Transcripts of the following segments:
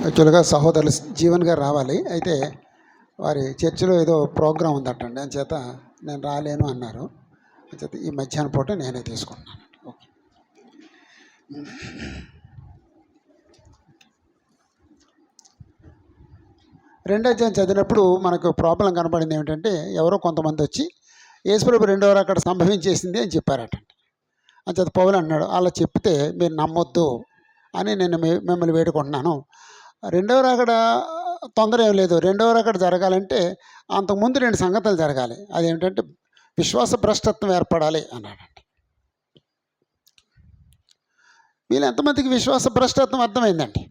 యాక్చువల్గా సహోదరులు జీవన్ గారు రావాలి. అయితే వారి చర్చిలో ఏదో ప్రోగ్రాం ఉందటండి, అని చేత నేను రాలేను అన్నారు. అంచేత ఈ మధ్యాహ్నం పూట నేనే తీసుకున్నాను. ఓకే. రెండో అధ్యాయం చదివినప్పుడు మనకు ప్రాబ్లం కనపడింది ఏమిటంటే, ఎవరో కొంతమంది వచ్చి యేసుప్రభు రెండవ అక్కడ సంభవించేసింది అని చెప్పారటండి. అంచేత పౌలు అన్నాడు, అలా చెప్తే మీరు నమ్మొద్దు అని నేను మిమ్మల్ని వేడుకుంటున్నాను. రెండవ రాకడ తొందర ఏం లేదు. రెండవ రాకడ జరగాలంటే అంతకుముందు రెండు సంగతులు జరగాలి. అదేమిటంటే విశ్వాస భ్రష్టత్వం ఏర్పడాలి అన్నాడండి. వీళ్ళు ఎంతమందికి విశ్వాస భ్రష్టత్వం అర్థమైందండి?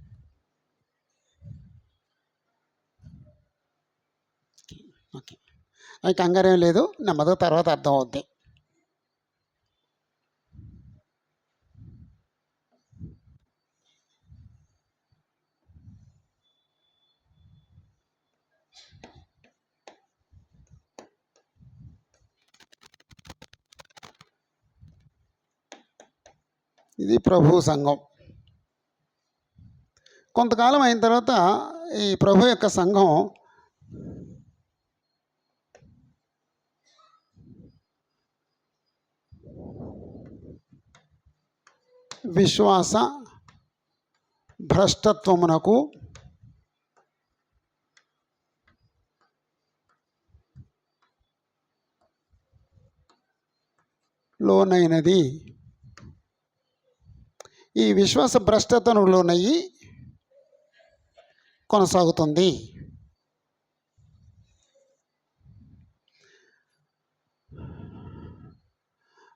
ఓకే, అది కంగారేం లేదు, నెమ్మదిగా తర్వాత అర్థం అవుద్ది. ఇది ప్రభు సంఘం. కొంతకాలం అయిన తర్వాత ఈ ప్రభు యొక్క సంఘం విశ్వాస భ్రష్టత్వమునకు లోనైనది. ఈ విశ్వాస భ్రష్టత్వం లోనయ్యి కొనసాగుతుంది.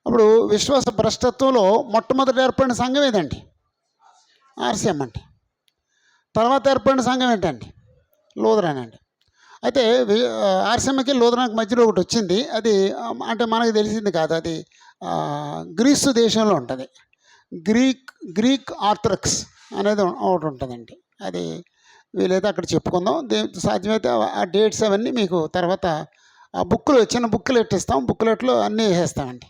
అప్పుడు విశ్వాస భ్రష్టత్వంలో మొట్టమొదటి ఏర్పడిన సంఘం ఏదండి? ఆర్సీఎం అండి. తర్వాత ఏర్పడిన సంఘం ఏంటండి? లూథరన్ అండి. అయితే ఆర్సీఎంకి లూథరన్కి మధ్యలో ఒకటి వచ్చింది. అది అంటే మనకు తెలిసింది కాదు, అది గ్రీసు దేశంలో ఉంటుంది. గ్రీక్ ఆర్థడాక్స్ అనేది ఒకటి ఉంటుందండి. అది వీలైతే అక్కడ చెప్పుకుందాం. సాధ్యమైతే ఆ డేట్స్ అవన్నీ మీకు తర్వాత ఆ బుక్లో చిన్న బుక్లెట్ ఇస్తాం, బుక్లెట్లో అన్నీ వేసేస్తామండి.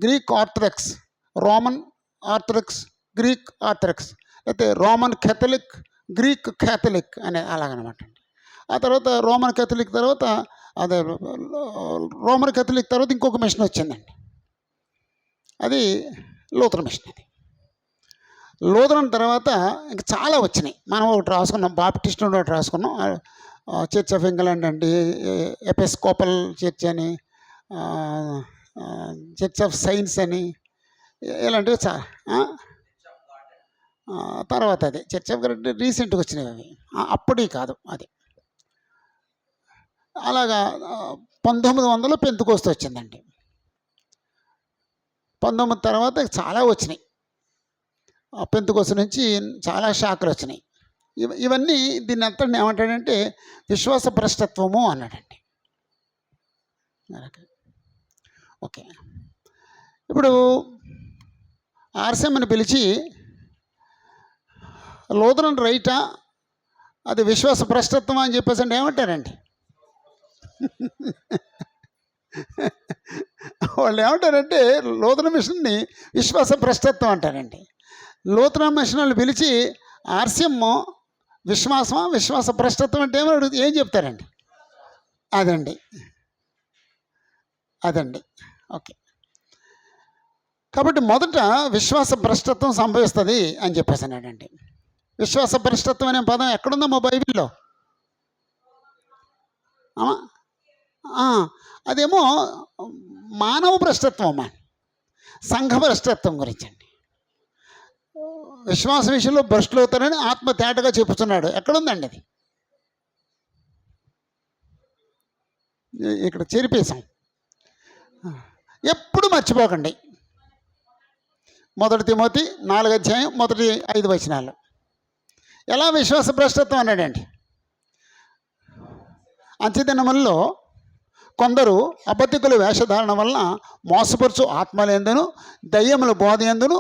Greek Orthodox, Roman Orthodox, Greek Orthodox, అయితే రోమన్ క్యాథలిక్, గ్రీక్ క్యాథలిక్ అనే అలాగనమాట అండి. ఆ తర్వాత రోమన్ క్యాథలిక్ తర్వాత అదే రోమన్ క్యాథలిక్ తర్వాత ఇంకొక మిషన్ వచ్చిందండి, అది లూథరన్ మిషన్. అది లూథరన్ తర్వాత ఇంకా చాలా వచ్చినాయి. మనం ఒకటి రాసుకున్నాం, బాప్టిస్ట్ ఒకటి రాసుకున్నాం, చర్చ్ ఆఫ్ ఇంగ్లాండ్ అండి, ఎపిస్కోపల్ చర్చ్ అని, చర్చ్ ఆఫ్ సైన్స్ అని, ఇలాంటివి తర్వాత అది చర్చ్ ఆఫ్ గాడ్ రీసెంట్గా వచ్చినవి అవి, అప్పటి కాదు అది. అలాగా 1900 పెంతుకోస్తు వచ్చిందండి. 19 తర్వాత చాలా వచ్చినాయి. పెంతుకోస్తు నుంచి చాలా శాఖలు వచ్చినాయి. ఇవన్నీ దీన్ని అంతటిని ఏమంటాడంటే విశ్వాస భ్రష్టత్వము అన్నాడండి. ఓకే, ఇప్పుడు ఆర్సీఎంని పిలిచి లూథరన్ రైటా, అది విశ్వాస భ్రష్టత్వం అని చెప్పేసి అంటే ఏమంటారండి? వాళ్ళు ఏమంటారంటే లూథరన్ మిషన్ని విశ్వాస భ్రష్టత్వం అంటారండి. లూథరన్ మిషన్ వాళ్ళు పిలిచి ఆర్సీఎం విశ్వాసమా, విశ్వాస భ్రష్టత్వం అంటే ఏం చెప్తారండి? అదండి. ఓకే, కాబట్టి మొదట విశ్వాస భ్రష్టత్వం సంభవిస్తుంది అని చెప్పేసి అన్నాడండి. విశ్వాస భ్రష్టత్వం అనే పదం ఎక్కడుందో మా బైబిల్లో? అదేమో మానవ భ్రష్టత్వం అమ్మా, సంఘ భ్రష్టత్వం గురించి అండి. విశ్వాస విషయంలో భ్రష్టులు అవుతారని ఆత్మ తేటగా చెప్పుతున్నాడు. ఎక్కడుందండి అది? ఇక్కడ చెరిపేశాం. ఎప్పుడు మర్చిపోకండి, 1 తిమోతి 4వ అధ్యాయం 1-5 వచనాలు. ఎలా విశ్వాస భ్రష్టత్వం అన్నాడండి? అంత్యదినములలో కొందరు అబద్ధికుల వేషధారణ వలన మోసపరుచు ఆత్మలందును దయ్యముల బోధ యందును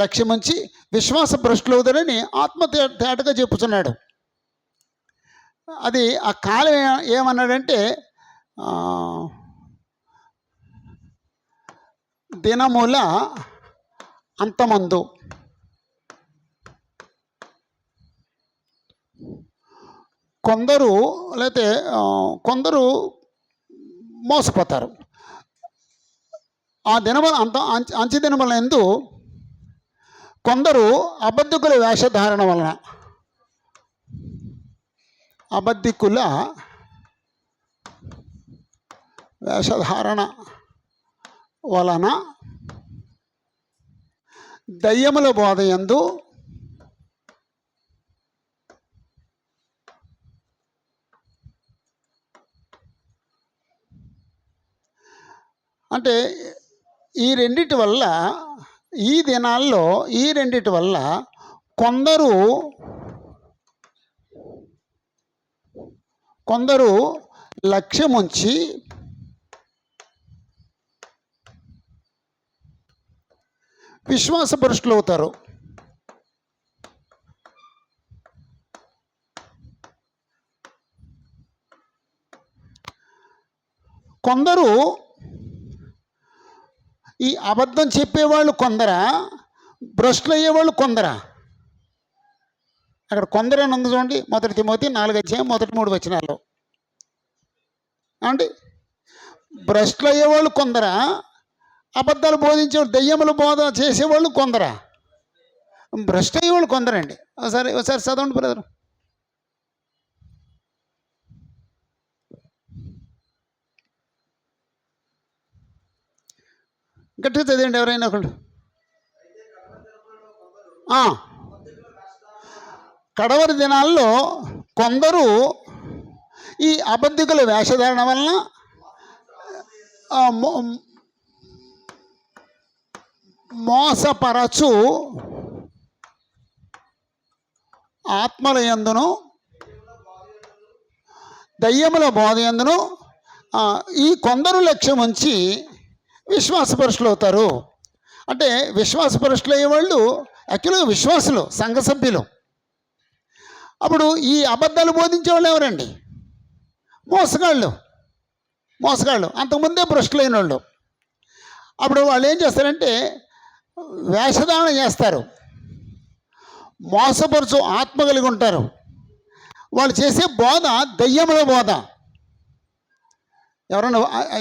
లక్ష్యముంచి విశ్వాస భ్రష్టులవుతారని ఆత్మ తేటగా చెప్పుతున్నాడు. అది ఆ కాలం ఏమన్నాడంటే దినముల అంతమందు కొందరు లేకపోతే కొందరు మోసపోతారు. ఆ దినముల అంచె దినముల యందు కొందరు అబద్ధికుల వేషధారణ వలన అబద్ధికుల వేషధారణ వలన దయ్యముల బోధ యందు అంటే ఈ రెండిటి వల్ల ఈ దినాల్లో ఈ రెండిటి వల్ల కొందరు లక్ష్యముంచి విశ్వాసపరుషులు అవుతారు. కొందరు ఈ అబద్ధం చెప్పేవాళ్ళు కొందరా, భ్రష్టులు అయ్యేవాళ్ళు కొందరా? అక్కడ కొందరు అని ఉంది చూడండి, 1 తిమోతి 4 మొదటి 3 వచనాల్లో. అంటే భ్రష్టులు అయ్యేవాళ్ళు కొందరా, అబద్ధాలు బోధించేవాళ్ళు దెయ్యములు బోధ చేసేవాళ్ళు కొందరా? భ్రష్టు అయ్యేవాళ్ళు కొందరండి. ఒకసారి చదవండి బ్రదర్. గట్టిగా చదివండి ఎవరైనా ఒకళ్ళు. కడవరి దినాల్లో కొందరు ఈ అబద్ధికుల వేషధారణ వలన మోసపరచు ఆత్మల యందును దయ్యముల బోధ యందును ఈ కొందరు లక్ష్యం ఉంచి విశ్వాసపరుషులు అవుతారు. అంటే విశ్వాసపరుషులు అయ్యేవాళ్ళు యాక్చువల్గా విశ్వాసులు, సంఘ సభ్యులు. అప్పుడు ఈ అబద్ధాలు బోధించే వాళ్ళు ఎవరండి? మోసగాళ్ళు అంతకుముందే భ్రష్టులైన వాళ్ళు. అప్పుడు వాళ్ళు ఏం చేస్తారంటే వేషధారణ చేస్తారు, మోసపరుచు ఆత్మ కలిగి ఉంటారు. వాళ్ళు చేసే బోధ దయ్యముల బోధ.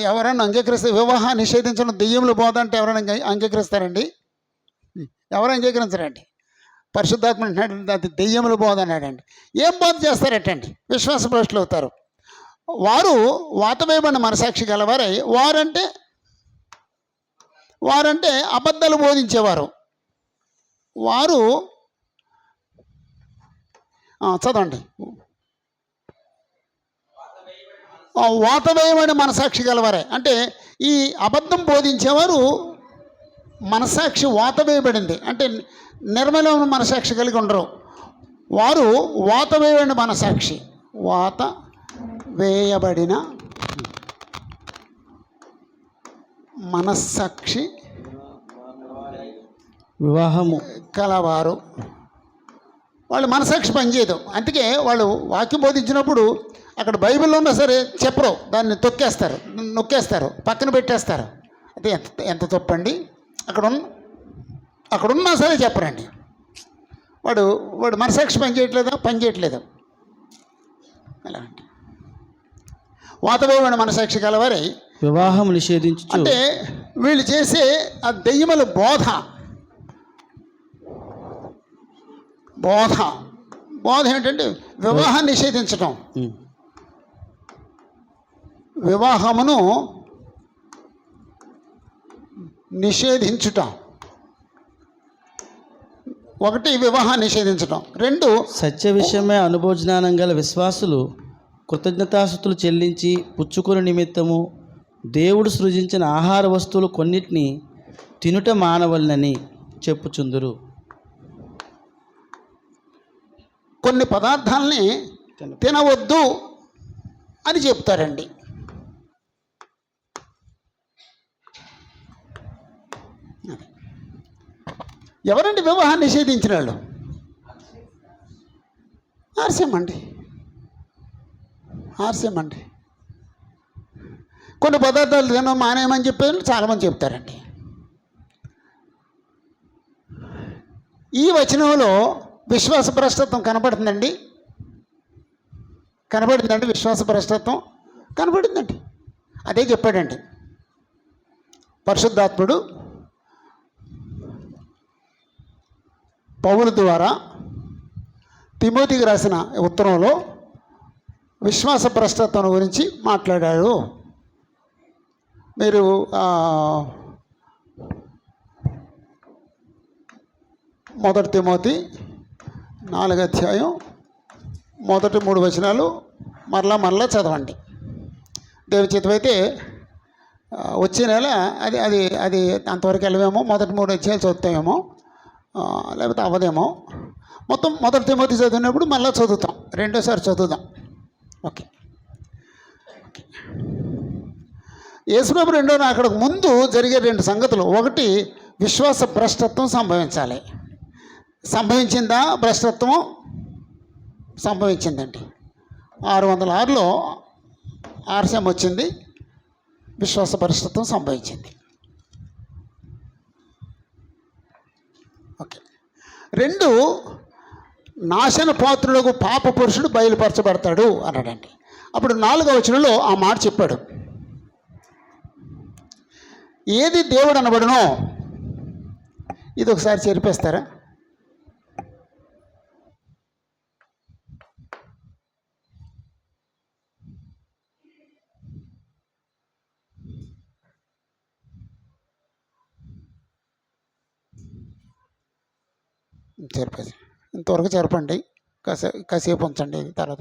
ఎవరైనా అంగీకరిస్తే వివాహాన్ని నిషేధించడం దెయ్యముల బోధ అంటే ఎవరైనా అంగీకరిస్తారండి? ఎవరు అంగీకరించరండి. పరిశుద్ధాత్మ అంటున్నాడు అది దెయ్యముల బోధ అన్నాడండి. ఏం బోధ చేస్తారటండి? విశ్వాసభ్రష్టులు అవుతారు. వారు వాతవేయబడిన మనసాక్షి గలవారై వారంటే అబద్ధాలు బోధించేవారు. వారు చదవండి. వాతవేయమైన మనసాక్షి గలవారే అంటే ఈ అబద్ధం బోధించేవారు మనసాక్షి వాతవేయబడింది అంటే నిర్మలమైన మనసాక్షి కలిగి ఉండరు. వారు వాతవేయబడిన మనసాక్షి, వాత వేయబడిన మనస్సాక్షి వివాహము కలవారు. వాళ్ళు మనసాక్షి పనిచేయదు. అందుకే వాళ్ళు వాక్యం బోధించినప్పుడు అక్కడ బైబిల్లో ఉన్నా సరే చెప్పరు, దాన్ని నొక్కేస్తారు, పక్కన పెట్టేస్తారు. అది ఎంత తప్పండి. అక్కడున్నా సరే చెప్పరండి. వాడు మనసాక్షి పనిచేయట్లేదు అలా అంటే వాతవేయమైన మనసాక్షి కలవారై వివాహం నిషేధించు. అంటే వీళ్ళు చేసే ఆ దెయ్యముల బోధ ఏంటంటే వివాహాన్ని నిషేధించటం, వివాహమును నిషేధించుట. ఒకటి వివాహాన్ని నిషేధించటం, రెండు సత్య విషయమే అనుభవజ్ఞానం గల విశ్వాసులు కృతజ్ఞతాస్తుతులు చెల్లించి పుచ్చుకుని నిమిత్తము దేవుడు సృజించిన ఆహార వస్తువులు కొన్నిటిని తినుట మానవలనని చెప్పుచుందురు. కొన్ని పదార్థాలని తినవద్దు అని చెప్తారండి. ఎవరండి వివాహాన్ని నిషేధించిన వాళ్ళు? ఆర్సీఎం అండి. కొన్ని పదార్థాలు తినడం మానేయమని చెప్పేది చాలామంది చెప్తారండి. ఈ వచనంలో విశ్వాస భ్రష్టత్వం కనపడుతుందండి. కనబడిందండి విశ్వాస భ్రష్టత్వం? కనబడిందండి. అదే చెప్పాడండి పరిశుద్ధాత్ముడు పౌలు ద్వారా తిమోతికి రాసిన ఉత్తరంలో విశ్వాస భ్రష్టత్వం గురించి మాట్లాడాడు. మీరు మొదటి తిమోతి 4వ అధ్యాయం మొదటి 3 వచనాలు మరలా చదవండి. దేవుని చిత్తమైతే వచ్చే నెల అది అది అది అంతవరకు వెళ్ళవేమో, మొదటి 3 అధ్యాయాలు చదువుతామేమో, లేకపోతే అవ్వదేమో. మొత్తం మొదటి తిమోతి చదివినప్పుడు మళ్ళీ చదువుతాం, రెండోసారి చదువుదాం. ఓకే. యేసుప్రభు రెండో రాకడకు ముందు జరిగే 2 సంగతులు. ఒకటి, విశ్వాస భ్రష్టత్వం సంభవించాలి. సంభవించిందా? భ్రష్టత్వం సంభవించిందండి. 606లో ఆర్సీఎం వచ్చింది, విశ్వాస భ్రష్టత్వం సంభవించింది. ఓకే. 2, నాశన పాత్రులకు పాప పురుషుడు బయలుపరచబడతాడు అన్నాడండి. అప్పుడు 4వ వచనంలో ఆ మాట చెప్పాడు. ఏది దేవుడు అనబడునో, ఇది ఒకసారి చేరిపేస్తారా? చేరిపేసి ఇంతవరకు చేరపండి, కాసేపు ఉంచండి, తర్వాత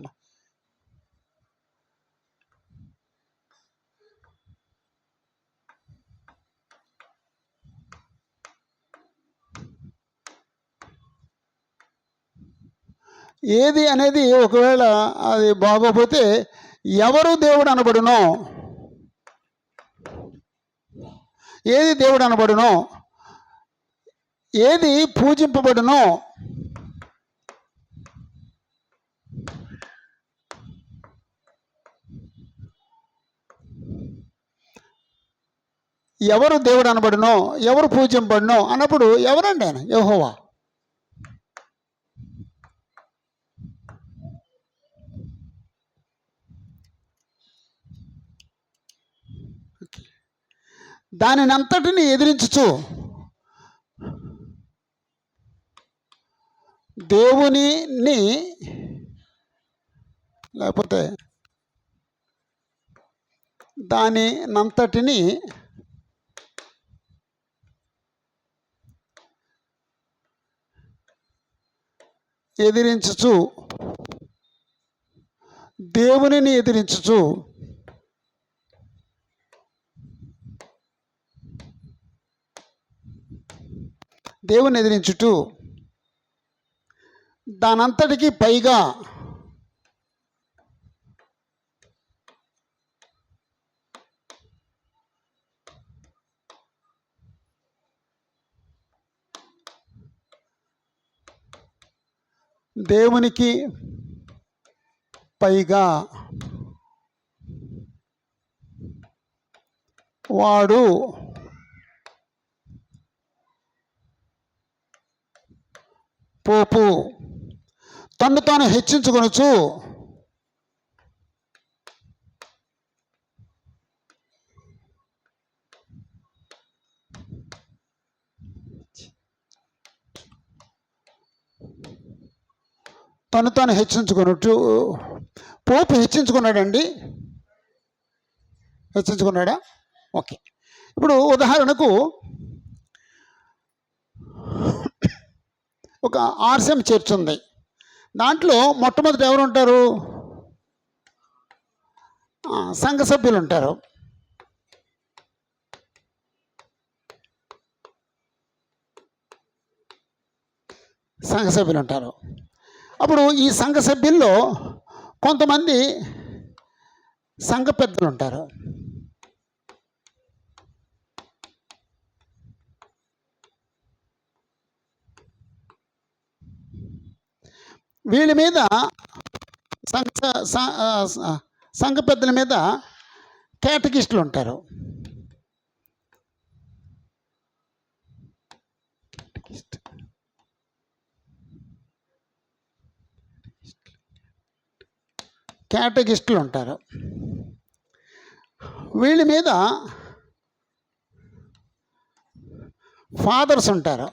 ఏది అనేది ఒకవేళ అది బాగోపోతే ఎవరు దేవుడు అనబడునో, ఏది దేవుడు అనబడునో, ఏది పూజింపబడునో, ఎవరు దేవుడు అనబడునో, ఎవరు పూజింపబడునో అన్నప్పుడు ఎవరండి ఆయన? యెహోవా. దానిని అంతటిని ఎదిరించుచు దేవునిని, లేకపోతే దానినంతటిని ఎదిరించుచు, దేవునిని ఎదిరించుచు, దేవుని ఎదిరించుటూ, దానంతటికి పైగా దేవునికి పైగా వాడు పోపు తన్ను తాను హెచ్చించుకొనుచు పోపు హెచ్చించుకున్నాడండి. హెచ్చించుకున్నాడా? ఓకే. ఇప్పుడు ఉదాహరణకు ఒక ఆర్సీఎం చర్చ్ ఉంది. దాంట్లో మొట్టమొదటి ఎవరు ఉంటారు? సంఘ సభ్యులు ఉంటారు. సంఘ సభ్యులు ఉంటారు. అప్పుడు ఈ సంఘ సభ్యుల్లో కొంతమంది సంఘ పెద్దలు ఉంటారు. వీళ్ళ మీద సంఘ పెద్దల మీద కేటకిస్టులు ఉంటారు. కేటగిస్టులు ఉంటారు. వీళ్ళ మీద ఫాదర్స్ ఉంటారు.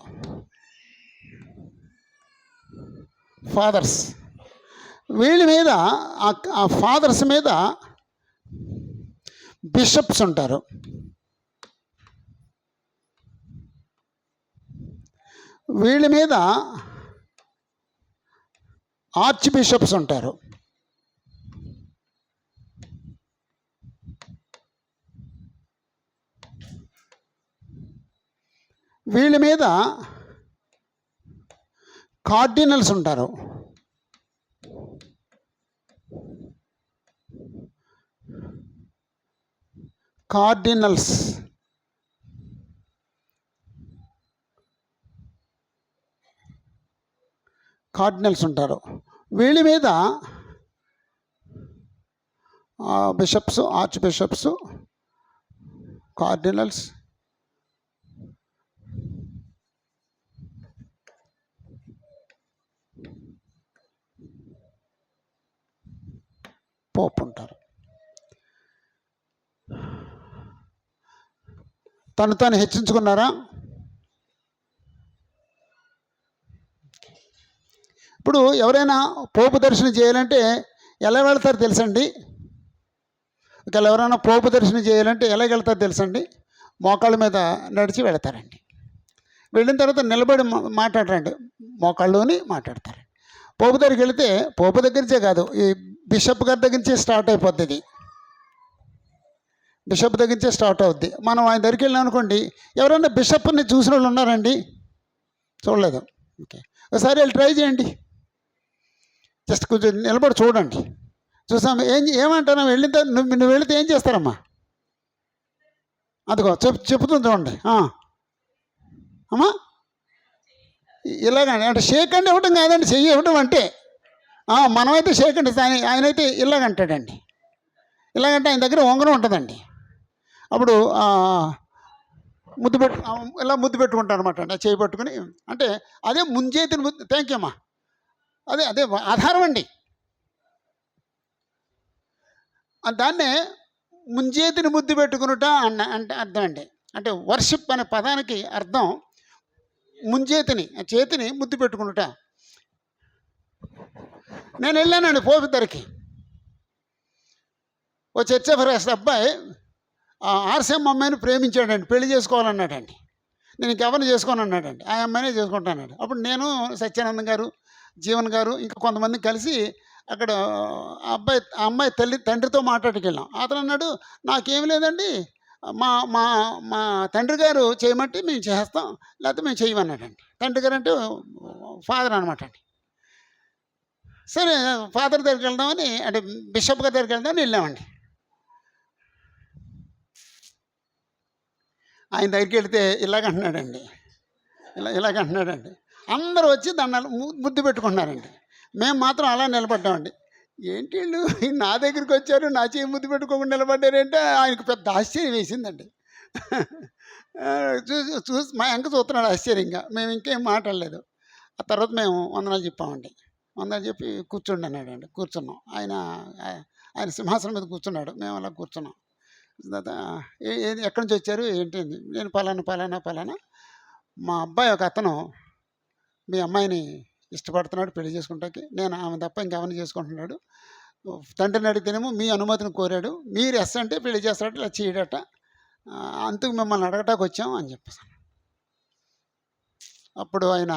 ఫాదర్స్ వీళ్ళ మీద ఆ ఫాదర్స్ మీద బిషప్స్ ఉంటారు. వీళ్ళ మీద ఆర్చ్ బిషప్స్ ఉంటారు. వీళ్ళ మీద కార్డినల్స్ ఉంటారు. కార్డినల్స్ ఉంటారు. వీళ్ళ మీద bishops, arch bishops, cardinals, Pope ఉంటారు. తను హెచ్చించుకున్నారా? ఇప్పుడు ఎవరైనా పోపు దర్శనం చేయాలంటే ఎలా వెళ్తారు తెలుసండి? ఒకవేళ ఎవరైనా పోపు దర్శనం చేయాలంటే ఎలా వెళ్తారు తెలుసండి? మోకాళ్ళ మీద నడిచి వెళతారండి. వెళ్ళిన తర్వాత నిలబడి మాట్లాడరండి, మోకాళ్ళలోని మాట్లాడతారండి. పోపు దగ్గరికి వెళితే పోపు దగ్గర నుంచే కాదు, ఈ బిషప్ గారి దగ్గర నుంచే స్టార్ట్ అయిపోద్ది. ఇది బిషప్ దగ్గర నుంచే స్టార్ట్ అవుద్ది. మనం ఆయన దగ్గరికి వెళ్ళాం అనుకోండి, ఎవరైనా బిషప్ని చూసిన వాళ్ళు ఉన్నారండి? చూడలేదు. ఓకే, ఒకసారి వెళ్ళి ట్రై చేయండి. జస్ట్ కొంచెం నిలబడి చూడండి. చూసాము ఏమంటాను? నువ్వు వెళితే ఏం చేస్తారమ్మా? అదిగో చెప్తుంది చూడండి. అమ్మా ఇలాగండి అంటే షేక్ అండి ఇవ్వటం కాదండి, చెయ్యి ఇవ్వటం అంటే. మనమైతే షేక్ అండి, ఆయనైతే ఇలాగంటాడండి. ఇలాగంటే ఆయన దగ్గర ఉంగరం ఉంటుందండి. అప్పుడు ఇలా ముద్దు పెట్టుకుంటాను అనమాట అండి, చేయి పట్టుకుని. అంటే అదే ముంజేతిని ముద్దు. థ్యాంక్ యూ అమ్మా. అదే ఆధారం అండి. దాన్నే ముంజేతిని ముద్దు పెట్టుకునుట అంటే అర్థం అండి. అంటే వర్షిప్ అనే పదానికి అర్థం చేతిని ముద్దు పెట్టుకునుట. నేను వెళ్ళానండి పోపు దగ్గరికి. ఓ చర్చ ఫస్ట్ అబ్బాయి ఆర్సీఎం అమ్మాయిని ప్రేమించాడండి, పెళ్లి చేసుకోవాలన్నాడండి. నేను ఇంకెవరిని చేసుకోను అన్నాడండి. ఆ అమ్మాయినే చేసుకుంటానండి. అప్పుడు నేను, సత్యానందం గారు, జీవన్ గారు, ఇంకా కొంతమంది కలిసి అక్కడ ఆ అమ్మాయి తండ్రితో మాట్లాడుకెళ్ళాం. అతను అన్నాడు, నాకేం లేదండి, మా మా మా తండ్రి గారు చేయమంటే మేము చేస్తాం, లేకపోతే మేము చేయమన్నాడండి. తండ్రి గారు అంటే ఫాదర్ అనమాట అండి. సరే ఫాదర్ దగ్గరికి వెళ్దామని, అంటే బిషప్ గారి దగ్గరికి వెళ్దామని వెళ్ళామండి. ఆయన దగ్గరికి వెళితే ఇలాగంటున్నాడండి. అందరూ వచ్చి దండాలు ముద్దు పెట్టుకుంటున్నారండి. మేము మాత్రం అలా నిలబడ్డామండి. ఏంటి వీళ్ళు నా దగ్గరికి వచ్చారు, నా చేయి ముద్దు పెట్టుకోకుండా నిలబడ్డారంటే ఆయనకు పెద్ద ఆశ్చర్యం వేసిందండి. చూసి మా వెంక చూస్తున్నాడు ఆశ్చర్యంగా. మేము ఇంకేం మాట్లాడలేదు. ఆ తర్వాత మేము వందనాలు చెప్పామండి. వందనాలు చెప్పి కూర్చోండి అన్నాడండి. కూర్చున్నాం. ఆయన సింహాసనం మీద కూర్చున్నాడు, మేము అలా కూర్చున్నాం. ఎక్కడి నుంచి వచ్చారు ఏంటి? నేను పలానా మా అబ్బాయి ఒక అతను మీ అమ్మాయిని ఇష్టపడుతున్నాడు పెళ్లి చేసుకుంటాకి. నేను ఆమె తప్ప ఇంకెవరిని చేసుకుంటున్నాడు. తండ్రిని అడిగితేనేమో మీ అనుమతిని కోరాడు, మీరు ఎస్ అంటే పెళ్లి చేస్తాడట, ఇలా చేయడట. అందుకు మిమ్మల్ని అడగటానికి వచ్చాం అని చెప్పేసాను. అప్పుడు ఆయన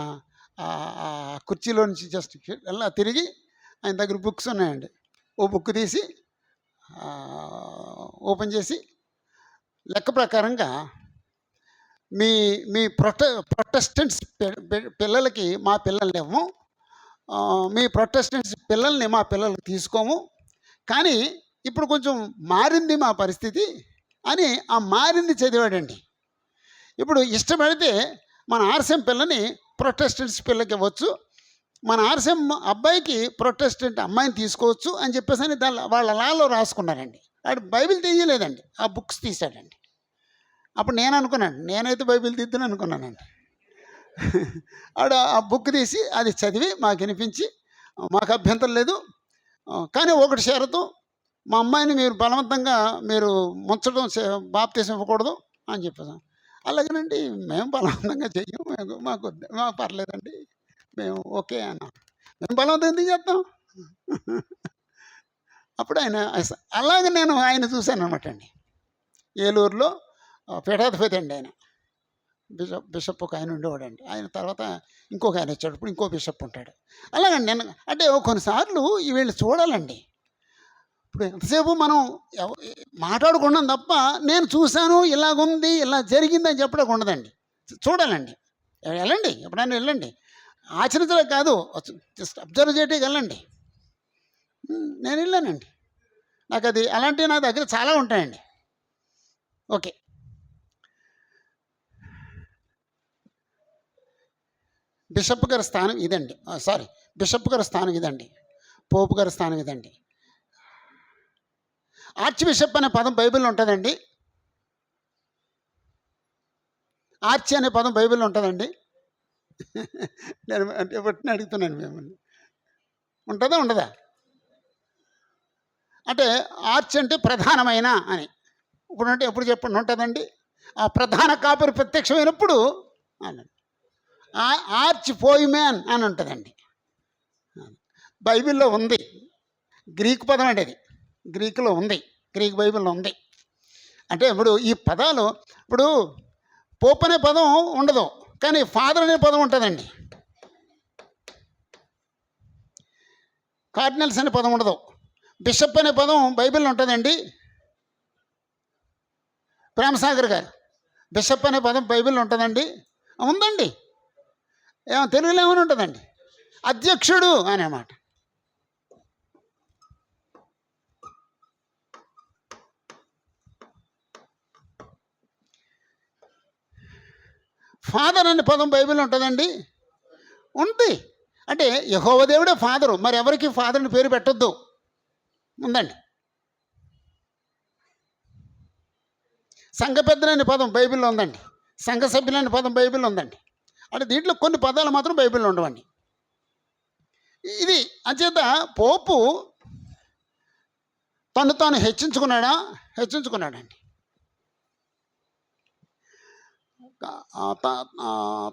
కుర్చీలో నుంచి జస్ట్ ఎలా తిరిగి ఆయన దగ్గర బుక్స్ ఉన్నాయండి. ఓ బుక్ తీసి ఓపెన్ చేసి, లెక్క ప్రకారంగా మీ ప్రొటెస్టెంట్స్ పిల్లలకి మా పిల్లల్ని ఇవ్వము, మీ ప్రొటెస్టెంట్స్ పిల్లల్ని మా పిల్లలకి తీసుకోము, కానీ ఇప్పుడు కొంచెం మారింది మా పరిస్థితి అని ఆ మారింది చదివాడండి. ఇప్పుడు ఇష్టపడితే మన ఆర్సీఎం పిల్లని ప్రొటెస్టెంట్స్ పిల్లకి ఇవ్వచ్చు, మన ఆర్సీఎం అబ్బాయికి ప్రొటెస్టెంట్ అమ్మాయిని తీసుకోవచ్చు అని చెప్పేసి అని వాళ్ళ లాలో రాసుకున్నారండి. వాడు బైబిల్ తీయలేదండి, ఆ బుక్స్ తీసాడండి. అప్పుడు నేను అనుకున్నాను, నేనైతే బైబిల్ తీద్దును అనుకున్నానండి. ఆడు ఆ బుక్ తీసి అది చదివి మాకు వినిపించి, మాకు అభ్యంతరం లేదు, కానీ ఒకటి షరతు, మా అమ్మాయిని మీరు బలవంతంగా మీరు ముంచడం బాప్తీసం ఇవ్వకూడదు అని చెప్పేసాం. అలాగేనండి, మేము బలవంతంగా చెయ్యం, మాకు మాకు పర్లేదండి, మేము ఓకే అన్నాం. మేము బలవంతం ఎందుకు చేస్తాం? అప్పుడు ఆయన అలాగే నేను ఆయన చూశాను అనమాట అండి. ఏలూరులో పీఠాధిపతి అండి ఆయన. బిషప్ ఒక ఆయన ఉండేవాడండి. ఆయన తర్వాత ఇంకొక ఆయన వచ్చాడు, ఇప్పుడు ఇంకో బిషప్ ఉంటాడు. అలాగండి నేను అంటే కొన్నిసార్లు వీళ్ళు చూడాలండి. ఇప్పుడు ఎంతసేపు మనం మాట్లాడుకున్నాం తప్ప నేను చూశాను, ఇలాగుంది, ఇలా జరిగిందని చెప్పడం ఉండదండి. చూడాలండి, వెళ్ళండి, ఎప్పుడైనా వెళ్ళండి, ఆచరించడం కాదు, జస్ట్ అబ్జర్వ్ చేయడానికి వెళ్ళండి. నేను వెళ్ళానండి, నాకు అది అలాంటివి నా దగ్గర చాలా ఉంటాయండి. ఓకే, బిషప్ గారి స్థానం ఇదండి. బిషప్ గారి స్థానం ఇదండి, పోపు గారి స్థానం ఇదండి. ఆర్చ్ బిషప్ అనే పదం బైబిల్లో ఉంటుందండి. ఆర్చ్ అనే పదం బైబిల్లో ఉంటుందండి. నేను అంటే బట్టి అడుగుతున్నాను మిమ్మల్ని, ఉంటుందా ఉండదా? అంటే ఆర్చ్ అంటే ప్రధానమైన అని. ఇప్పుడు అంటే ఎప్పుడు చెప్పండి ఉంటుందండి. ఆ ప్రధాన కాపరి ప్రత్యక్షమైనప్పుడు అన్నాడు ఆర్చ్ పోయిమ్యాన్ అని ఉంటుందండి. బైబిల్లో ఉంది, గ్రీక్ పదం అండి అది, గ్రీకులో ఉంది, గ్రీక్ బైబిల్లో ఉంది. అంటే ఇప్పుడు ఈ పదాలు, ఇప్పుడు పోప్ అనే పదం ఉండదు, కానీ ఫాదర్ అనే పదం ఉంటుందండి. కార్డినల్స్ అనే పదం ఉండదు. బిషప్ అనే పదం బైబిల్లో ఉంటుందండి. ప్రేమసాగర్ గారు, బిషప్ అనే పదం బైబిల్లో ఉంటుందండి, ఉందండి. తెలుగులో ఏమైనా ఉంటుందండి, అధ్యక్షుడు అనే మాట. ఫాదర్ అనే పదం బైబిల్లో ఉంటుందండి, ఉంది. అంటే యెహోవా దేవుడే ఫాదరు, మరి ఎవరికి ఫాదర్ని పేరు పెట్టొద్దు, ఉందండి. సంఘ పెద్దలనే పదం బైబిల్లో ఉందండి, సంఘ సభ్యులనే పదం బైబిల్లో ఉందండి. అంటే దీంట్లో కొన్ని పదాలు మాత్రం బైబిల్లో ఉండవండి. ఇది అంచేత పోపు తను తాను హెచ్చించుకున్నాడండి.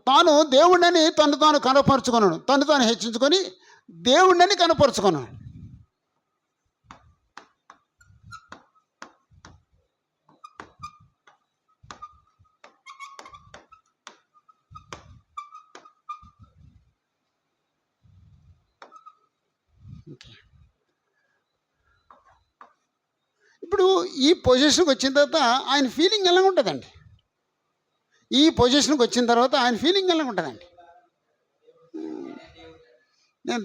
తాను దేవుడిని తను తాను కనపరుచుకున్నాడు, తను తాను హెచ్చించుకొని దేవుడిని కనపరుచుకున్నాడు. ఇప్పుడు ఈ పొజిషన్కి వచ్చిన తర్వాత ఆయన ఫీలింగ్ ఎలా ఉంటుందండి? ఈ పొజిషన్కి వచ్చిన తర్వాత ఆయన ఫీలింగ్ ఎలా ఉంటుందండి? నేను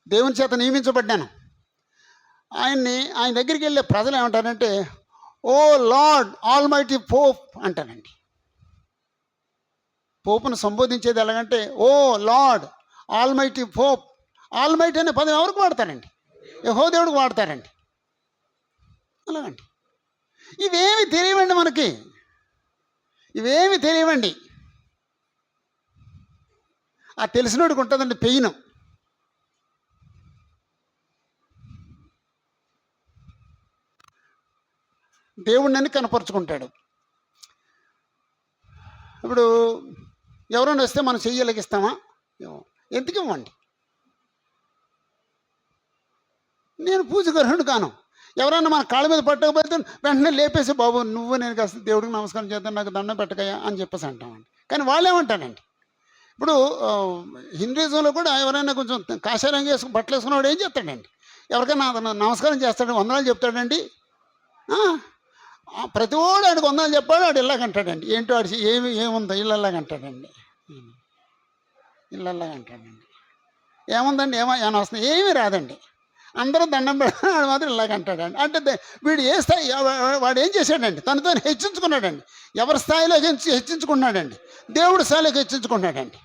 దేవుని చేత నియమించబడ్డాను. ఆయన దగ్గరికి వెళ్ళే ప్రజలు ఏమంటారంటే, ఓ లార్డ్ ఆల్మైటీ పోప్ అంటారండి. పోపును సంబోధించేది ఎలాగంటే, ఓ లార్డ్ ఆల్మైటీ పోప్. ఆల్మైటీ అనే పదం ఎవరికి వాడతారండి? యెహోవా దేవుడికి వాడతారండి. అలాగండి. ఇవేమి తెలియవండి మనకి, ఇవేమి తెలియవండి. ఆ తెలిసినోడికి ఉంటుందండి పెయిన్. దేవుడిని కనపరుచుకుంటాడు. ఇప్పుడు ఎవరైనా వస్తే మనం చెయ్యలగిస్తామా? ఎందుకు ఇవ్వండి? నేను పూజగర్హుడు కాను. ఎవరైనా మన కాళ్ళ మీద పట్టకపోతే వెంటనే లేపేసి, బాబు నువ్వు నేను కాస్త దేవుడికి నమస్కారం చేద్దాం, నాకు దండం పెట్టకయ్యా అని చెప్పేసి అంటామండి. కానీ వాళ్ళు ఏమంటారండి, ఇప్పుడు హిందూయిజంలో కూడా ఎవరైనా కొంచెం కాషాయం వేసుకుని బట్టలు వేసుకున్నవాడు ఏం చెప్తాడండి? ఎవరికైనా నమస్కారం చేస్తాడు, వందనాలు చెప్తాడండి. ప్రతి వాడు ఆడికి వందనాలు చెప్పాడు, వాడు ఇలాగంటాడండి. ఏంటో ఆడి ఏముందో ఇళ్ళలాగంటాడండి, ఇళ్ళలాగంటాడండి. ఏముందండి, ఏమైనా వస్తుంది? ఏమీ రాదండి. అందరూ దండం పెడతాడు, మాత్రం ఇలాగంటాడండి. అంటే వీడు ఏ స్థాయి, వాడు ఏం చేశాడండి? తనతో హెచ్చించుకున్నాడండి. ఎవరి స్థాయిలో హెచ్చించుకున్నాడండి? దేవుడి స్థాయిలోకి హెచ్చించుకున్నాడండి.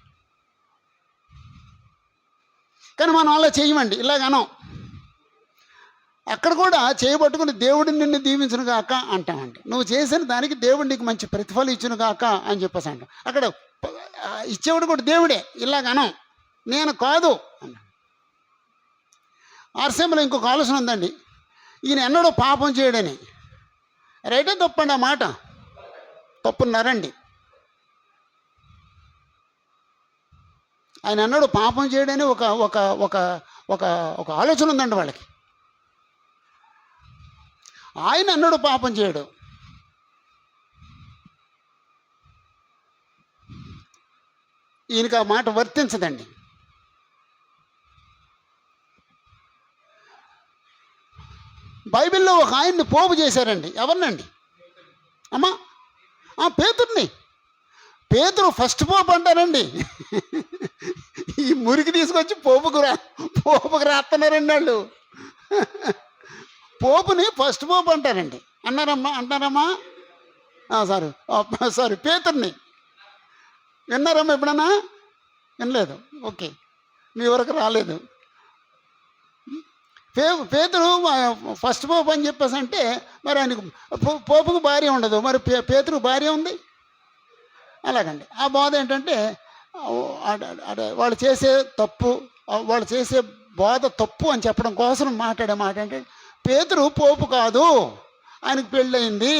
కానీ మనం అలా చేయమండి, ఇలాగనం. అక్కడ కూడా చేయబట్టుకుని దేవుడిని నిన్ను దీవించును గాక అంటామండి. నువ్వు చేసిన దానికి దేవుడు నీకు మంచి ప్రతిఫలం ఇచ్చును గాక అని చెప్పేసి అంటాం. అక్కడ ఇచ్చేవాడు కూడా దేవుడే, ఇలాగనం, నేను కాదు అన్న. ఆర్సీఎంలో ఇంకొక ఆలోచన ఉందండి, ఈయన ఎన్నడూ పాపం చేయడని. రైటే తప్పండి ఆ మాట? తప్పున్నారండి. ఆయన ఎన్నడూ పాపం చేయడని ఒక ఒక ఒక ఒక ఒక ఆలోచన ఉందండి వాళ్ళకి. ఆయన ఎన్నడూ పాపం చేయడు. ఈయనకి ఆ మాట వర్తించదండి. బైబిల్లో ఒక ఆయన్ని పోపు చేశారండి. ఎవరినండి అమ్మా? పేతుర్ని. పేతురు ఫస్ట్ పోపు అంటారండి. ఈ మురికి తీసుకొచ్చి పోపుకు రాస్తున్నారండి వాళ్ళు. పోపుని ఫస్ట్ పోపు అంటారండి. అంటారమ్మా? సారీ పేతుర్ని విన్నారమ్మా ఎప్పుడన్నా? వినలేదు, ఓకే, మీ వరకు రాలేదు. పేతురు ఫస్ట్ పోపు అని చెప్పేసి అంటే మరి ఆయనకు పోపుకు భార్య ఉండదు, మరి పేతురు భార్య ఉంది. అలాగండి. ఆ బాధ ఏంటంటే వాళ్ళు చేసే తప్పు, వాళ్ళు చేసే బాధ తప్పు అని చెప్పడం కోసం మాట్లాడే మాట ఏంటంటే, పేతురు పోపు కాదు, ఆయనకు పెళ్ళయింది,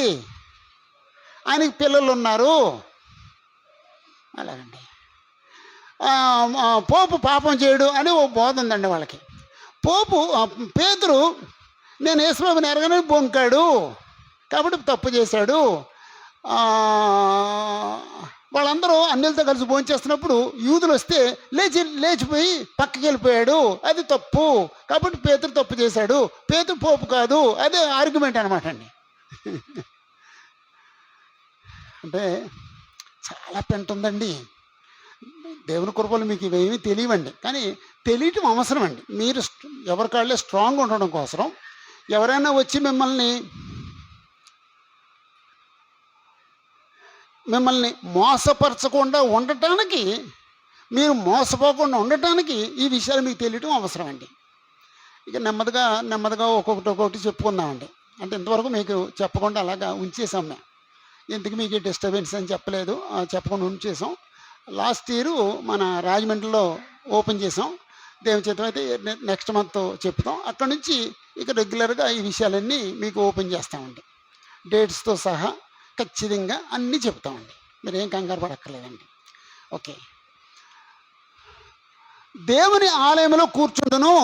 ఆయనకి పిల్లలు ఉన్నారు. అలాగండి. పోపు పాపం చేయడు అని ఓ బోధ ఉందండి వాళ్ళకి. పేతురు నేను యేసుబాబుని ఎరగనే బొంకాడు కాబట్టి తప్పు చేశాడు. వాళ్ళందరూ అన్యులతో కలిసి భోంచేస్తున్నప్పుడు యూదులు వస్తే లేచిపోయి పక్కకి వెళ్ళిపోయాడు, అది తప్పు, కాబట్టి పేతురు తప్పు చేశాడు, పేతురు పోపు కాదు. అదే ఆర్గ్యుమెంట్ అనమాట అండి. అంటే చాలా పెంట ఉందండి. దేవుని కృపలు మీకు ఇవేమీ తెలియవండి, కానీ తెలియటం అవసరం అండి. మీరు ఎవరికాళ్ళే స్ట్రాంగ్ ఉండడం కోసం, ఎవరైనా వచ్చి మిమ్మల్ని మోసపరచకుండా ఉండటానికి, మీరు మోసపోకుండా ఉండటానికి ఈ విషయాలు మీకు తెలియటం అవసరం అండి. ఇక నెమ్మదిగా ఒక్కొక్కటి చెప్పుకుందామండి. అంటే ఇంతవరకు మీకు చెప్పకుండా అలాగా ఉంచేసాం మేము. ఎందుకు మీకు డిస్టర్బెన్స్ అని చెప్పకుండా ఉంచేసాం. లాస్ట్ ఇయర్ మన రాజమండ్రిలో ఓపెన్ చేసాం. దేవుని చిత్తం అయితే నెక్స్ట్ మంత్ చెప్తాం. అక్కడ నుంచి ఇక రెగ్యులర్గా ఈ విషయాలన్నీ మీకు ఓపెన్ చేస్తామండి. డేట్స్తో సహా ఖచ్చితంగా అన్నీ చెప్తామండి. మీరు ఏం కంగారు పడక్కర్లేదండి. ఓకే. దేవుని ఆలయంలో కూర్చుండును.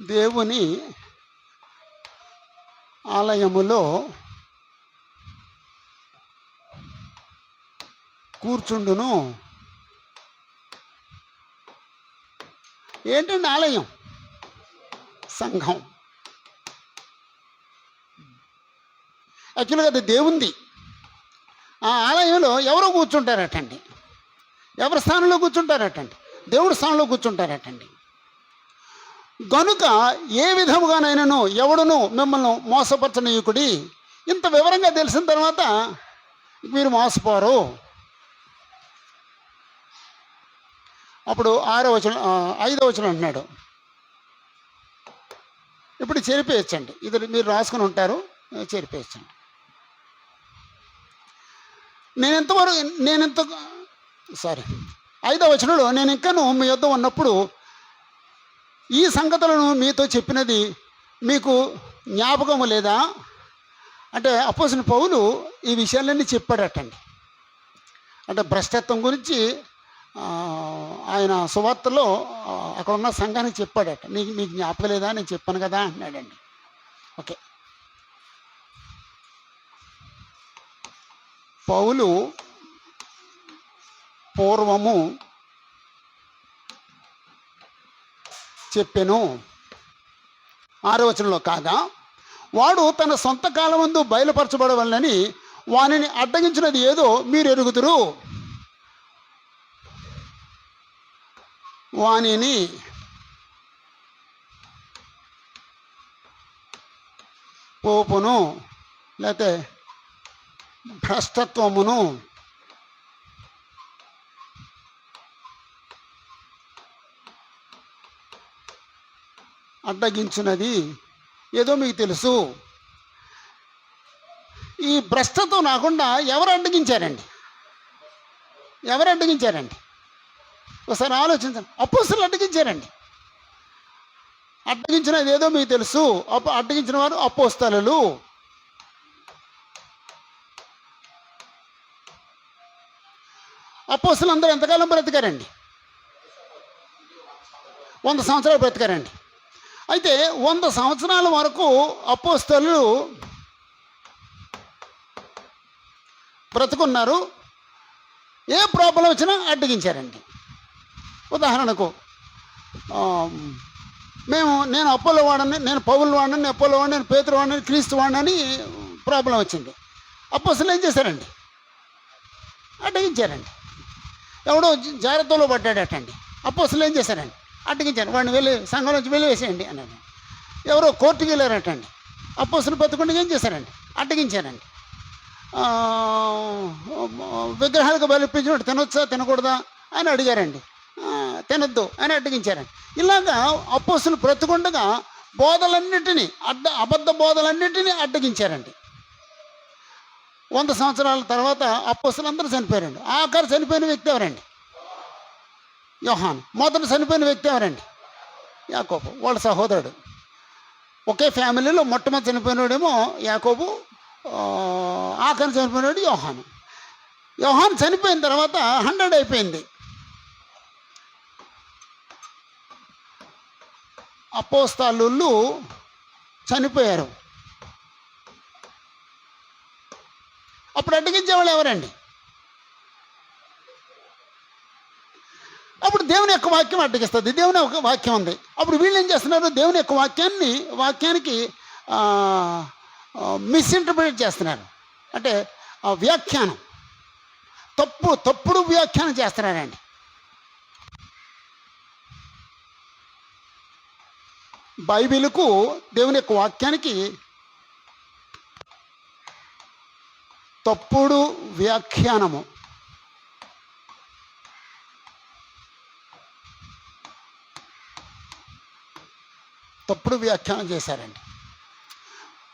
దేవుని ఆలయములో కూర్చుండును. ఏంటండి ఆలయం? సంఘం. యాక్చువల్గా అది దేవుంది. ఆ ఆలయంలో ఎవరో కూర్చుంటారటండి. ఎవరి స్థానంలో కూర్చుంటారటండి? దేవుడి స్థానంలో కూర్చుంటారటండి. గనుక ఏ విధముగానైనాను ఎవడును మిమ్మల్ని మోసపరచనీయకుడి. ఇంత వివరంగా తెలిసిన తర్వాత మీరు మోసపోరు. అప్పుడు 5వ వచనం అంటున్నాడు. ఇప్పుడు చెరిపేయచ్చండి. ఇది మీరు రాసుకుని ఉంటారు, చెరిపేయచ్చండి. 5వ వచనంలో నేను ఇంకను మీ యొద్ద ఉన్నప్పుడు ఈ సంగతులను మీతో చెప్పినది మీకు జ్ఞాపకము లేదా అంటే అపోస్తలుడైన పౌలు ఈ విషయాలన్నీ చెప్పాడటండి. అంటే భ్రష్టత్వం గురించి ఆయన సువార్తలో అక్కడ ఉన్న సంఘానికి చెప్పాడట. మీకు జ్ఞాపకం లేదా, నేను చెప్పాను కదా అంటున్నాడండి. ఓకే. పౌలు పూర్వము చెప్పెను 6వ వచనంలో, కాగా వాడు తన సొంత కాలమందు బయలుపరచబడవలనని వానిని అడ్డగించినది ఏదో మీరు ఎరుగుదురు. వానిని పోపును లేకపోతే భ్రష్టత్వమును అడ్డగించినది ఏదో మీకు తెలుసు. ఈ భ్రష్టత్వం రాకుండా ఎవరు అడ్డగించారండి? ఒకసారి ఆలోచించండి. అపోస్తలులు అడ్డగించారండి. అడ్డగించినది ఏదో మీకు తెలుసు. అడ్డగించిన వారు అపోస్తలులు. అపోస్తలులు అందరూ ఎంతకాలం బ్రతికారండి? 100 సంవత్సరాలు బ్రతికారండి. అయితే 100 సంవత్సరాల వరకు అపోస్తలులు బ్రతుకున్నారు. ఏ ప్రాబ్లం వచ్చినా అడ్డగించారండి. ఉదాహరణకు నేను అపోలో వాడని, నేను పౌలు వాడిని, నేను అపోలో వాడిని, నేను పేతురు వాడిని, క్రీస్తు వాడిని ప్రాబ్లం వచ్చింది. అపోస్తలులు ఏం చేశారండి? అడ్డగించారండి. ఎవడో జాగ్రత్తలో పడ్డాడటండి. అపోస్తలులు ఏం చేశారండి? అడ్డగించారు. వాడిని వెళ్ళి సంఘంలోంచి వెలివేసేయండి అన్నాడు. ఎవరో కోర్టుకి వెళ్ళారటండి. అపోస్తలులు బతుకుండా ఏం చేశారండి? అడ్డగించారండి. విగ్రహాలకు బలిపించినట్టు తినొచ్చా తినకూడదా అని అడిగారండి. తినొద్దు అని అడ్డగించారండి. ఇలాగా అపోస్తలులు బ్రతుకుండగా బోధలన్నిటినీ అబద్ధ బోధలన్నిటినీ అడ్డగించారండి. 100 సంవత్సరాల తర్వాత అపోస్తలులు అందరూ చనిపోయారండి. ఆఖరి చనిపోయిన వ్యక్తి ఎవరండి? యోహాను. మొదట చనిపోయిన వ్యక్తి ఎవరండి? యాకోబు, వాళ్ళ సహోదరుడు. ఒకే ఫ్యామిలీలో మొట్టమొదటి చనిపోయినాడేమో యాకోబు, ఆఖరి చనిపోయినాడు యోహాను. యోహాను చనిపోయిన తర్వాత 100 అయిపోయింది. అపోస్తలులు చనిపోయారు. అప్పుడు అడ్డగించేవాళ్ళు ఎవరండి? అప్పుడు దేవుని యొక్క వాక్యం అడ్డగిస్తుంది. దేవుని యొక్క వాక్యం ఉంది. అప్పుడు వీళ్ళు ఏం చేస్తున్నారు? దేవుని యొక్క వాక్యానికి మిస్ఇంటర్ప్రిట్ చేస్తున్నారు. అంటే వ్యాఖ్యానం తప్పుడు వ్యాఖ్యానం చేస్తున్నారండి. బైబిల్కు దేవుని యొక్క వాక్యానికి తప్పుడు వ్యాఖ్యానము. తప్పుడు వ్యాఖ్యానం చేశారండి.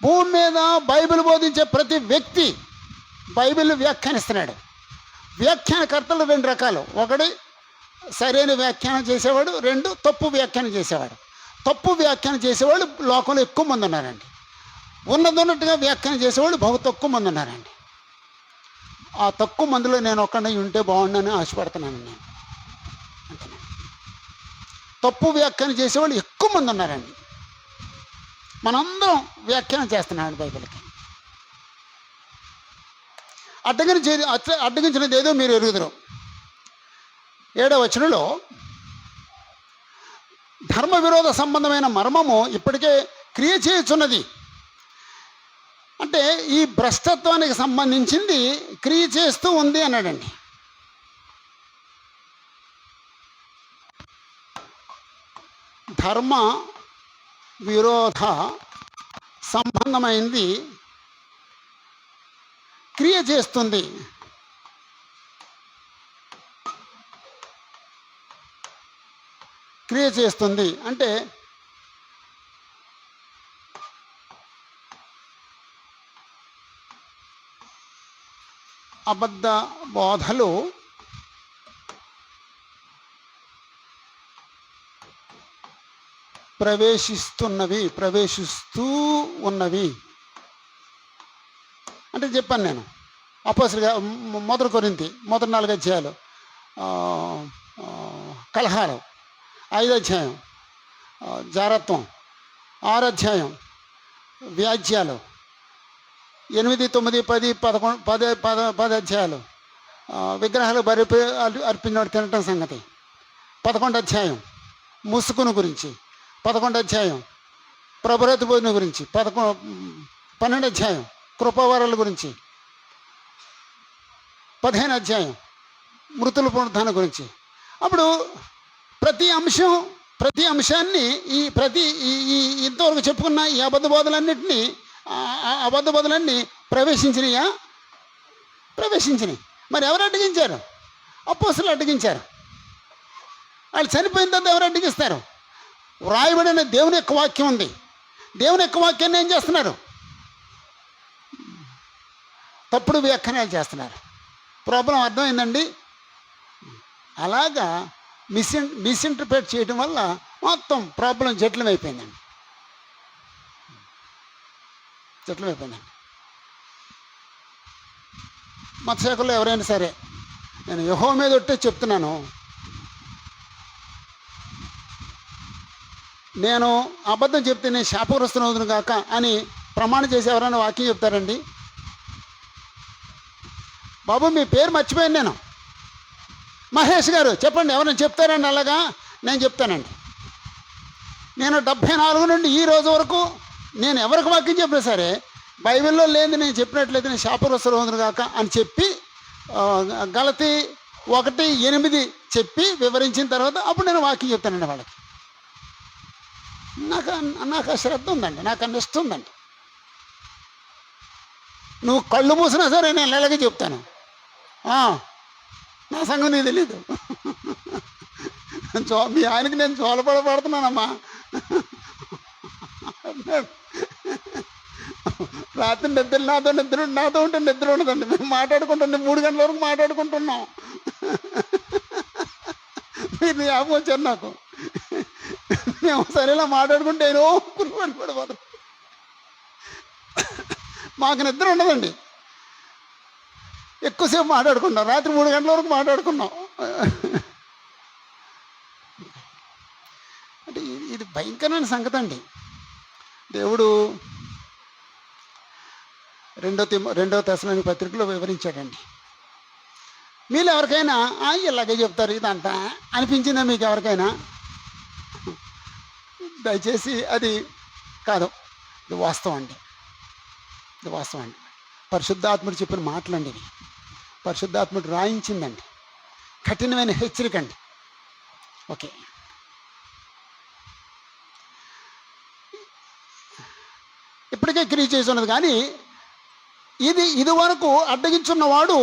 భూమి మీద బైబిల్ బోధించే ప్రతి వ్యక్తి బైబిల్ వ్యాఖ్యానిస్తున్నాడు. వ్యాఖ్యానకర్తలు 2 రకాలు. ఒకటి సరైన వ్యాఖ్యానం చేసేవాడు, 2 తప్పు వ్యాఖ్యానం చేసేవాడు. తప్పు వ్యాఖ్యానం చేసేవాళ్ళు లోకంలో ఎక్కువ మంది ఉన్నారండి. ఉన్నట్టుగా వ్యాఖ్యానం చేసేవాళ్ళు బహు తక్కువ మంది ఉన్నారండి. ఆ తక్కువ మందిలో నేను ఒక్కడిని ఉంటే బాగుండని ఆశపడుతున్నాను. నేను అంటున్నాను. తప్పు వ్యాఖ్యానం చేసేవాళ్ళు ఎక్కువ మంది ఉన్నారండి. మనందరం వ్యాఖ్యానం చేస్తున్నాడు బైబిల్కి. అడ్డగించినది ఏదో మీరు ఎరుగుదరు. 7వ వచనంలో ధర్మ విరోధ సంబంధమైన మర్మము ఇప్పటికే క్రియ చేయుచున్నది. అంటే ఈ భ్రష్టత్వానికి సంబంధించింది క్రియ చేస్తూ ఉంది అన్నాడండి. ధర్మ విరోధ సంబంధమైంది క్రియ చేస్తుంది. క్రియ చేస్తుంది అంటే అబద్ధ బోధలు ప్రవేశిస్తూ ఉన్నవి అంటే చెప్పాను నేను. అపోస్తలుగా 1 కొరింథీ 4 అధ్యాయాలు, కలహాలు 5 అధ్యాయం, జారత్వం 6 అధ్యాయం, వ్యాజ్యాలు 8, 9, 10, 11 అధ్యాయాలు, విగ్రహాలు అర్పించినట్టు తినటం సంగతి 11 అధ్యాయం, ముసుకును గురించి 11 అధ్యాయం, ప్రభురతి భోజనం గురించి 12 అధ్యాయం, కృపావరాల గురించి 15 అధ్యాయం, మృతుల పునరుద్ధానం గురించి. అప్పుడు ప్రతి అంశాన్ని ఇంతవరకు చెప్పుకున్న ఈ అబద్ధ బోధలన్నీ ప్రవేశించినాయి. మరి ఎవరు అడ్డగించారు? అపోస్తలులు అడ్డగించారు. వాళ్ళు చనిపోయిన తర్వాత ఎవరు అడ్డగిస్తారు? వ్రాయబడిన దేవుని యొక్క వాక్యం ఉంది. దేవుని యొక్క వాక్యాన్ని ఏం చేస్తున్నారు? తప్పుడు వ్యాఖ్యానాలు చేస్తున్నారు. ప్రాబ్లం అర్థమైందండి? అలాగా మిస్ఇంటర్ప్రిట్ చేయడం వల్ల మొత్తం ప్రాబ్లం జటిలమైపోయిందండి. మత శాఖలో ఎవరైనా సరే, నేను యెహోవా మీద ఒట్టే చెప్తున్నాను, నేను అబద్ధం చెప్తే నేను శాపగ్రస్తునవుదును గాక అని ప్రమాణం చేసి ఎవరైనా వాక్యం చెప్తారండి? బాబు మీ పేరు మర్చిపోయాను నేను, మహేష్ గారు చెప్పండి, ఎవరైనా చెప్తారండి అలాగా? నేను చెప్తానండి. నేను 74 నుండి ఈ రోజు వరకు నేను ఎవరికి వాక్యం చెప్పినా సరే బైబిల్లో లేని నేను చెప్పినట్లయితే నేను శాపగ్రస్తునవుదును గాక అని చెప్పి గలతీ 1:8 చెప్పి వివరించిన తర్వాత అప్పుడు నేను వాక్యం చెప్తానండి వాళ్ళకి. నాకు ఆ శ్రద్ధ ఉందండి, నాకు ఆ నిష్ట ఉందండి. నువ్వు కళ్ళు మూసినా సరే నేను ఎలాగే చెప్తాను. నా సంగతి నీకు తెలీదు. మీ ఆయనకి నేను జోలపడబడుతున్నానమ్మా. రాత్రి నాతో ఉంటే నిద్ర ఉండదండి. మేము మాట్లాడుకుంటుండే 3 గంటల వరకు మాట్లాడుకుంటున్నాం. మీరు జ్ఞాపకం వచ్చారు నాకు. మేము సరేలా మాట్లాడుకుంటే ఏదో కురుపడి పడిపోతాం. మాకు నిద్ర ఉండదండి, ఎక్కువసేపు మాట్లాడుకున్నాం. రాత్రి 3 గంటల వరకు మాట్లాడుకున్నాం. అంటే ఇది భయంకరమైన సంగతి అండి. దేవుడు 2 తెస్సలోనిక పత్రికలో వివరించాడండి. మీరు ఎవరికైనా ఇలాగే చెప్తారు ఇదంట అనిపించిందా మీకు ఎవరికైనా? దయచేసి అది కాదు, ఇది వాస్తవం అండి. పరిశుద్ధాత్ముడు చెప్పిన మాటలండి ఇవి. పరిశుద్ధాత్ముడు రాయించిందండి. కఠినమైన హెచ్చరిక అండి. ఓకే, ఇప్పటికే క్రియ చేసి ఉన్నది, కానీ ఇది వరకు అడ్డగించున్నవాడు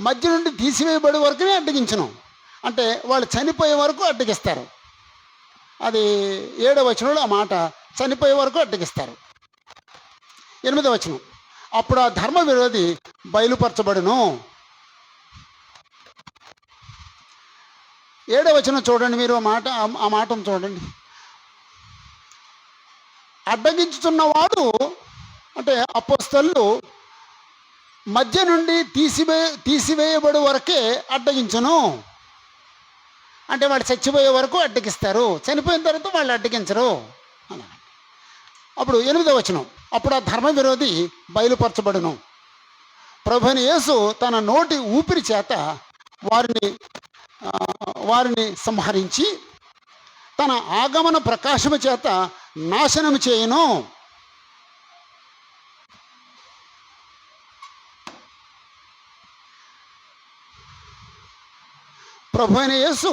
మధ్య నుండి తీసివేయబడే వరకునే అడ్డగించను. అంటే వాళ్ళు చనిపోయే వరకు అడ్డగిస్తారు. అది 7వ వచనంలో ఆ మాట, చనిపోయే వరకు అడ్డగిస్తారు. 8వ వచనం, అప్పుడు ఆ ధర్మ విరోధి బయలుపరచబడును. 7వ వచనం చూడండి, మీరు ఆ మాటను చూడండి. అడ్డగించుతున్నవాడు అంటే అపోస్తలులు మధ్య నుండి తీసివేయబడి వరకే అడ్డగించును. అంటే వాడు చచ్చిపోయే వరకు అడ్డగిస్తారు, చనిపోయిన తర్వాత వాళ్ళు అడ్డగించరు అన్నాడు. అప్పుడు 8వ వచనం, అప్పుడు ఆ ధర్మ విరోధి బయలుపరచబడును. ప్రభువైన యేసు తన నోటి ఊపిరి చేత వారిని సంహరించి తన ఆగమన ప్రకాశము చేత నాశనం చేయును. ప్రభువైన యేసు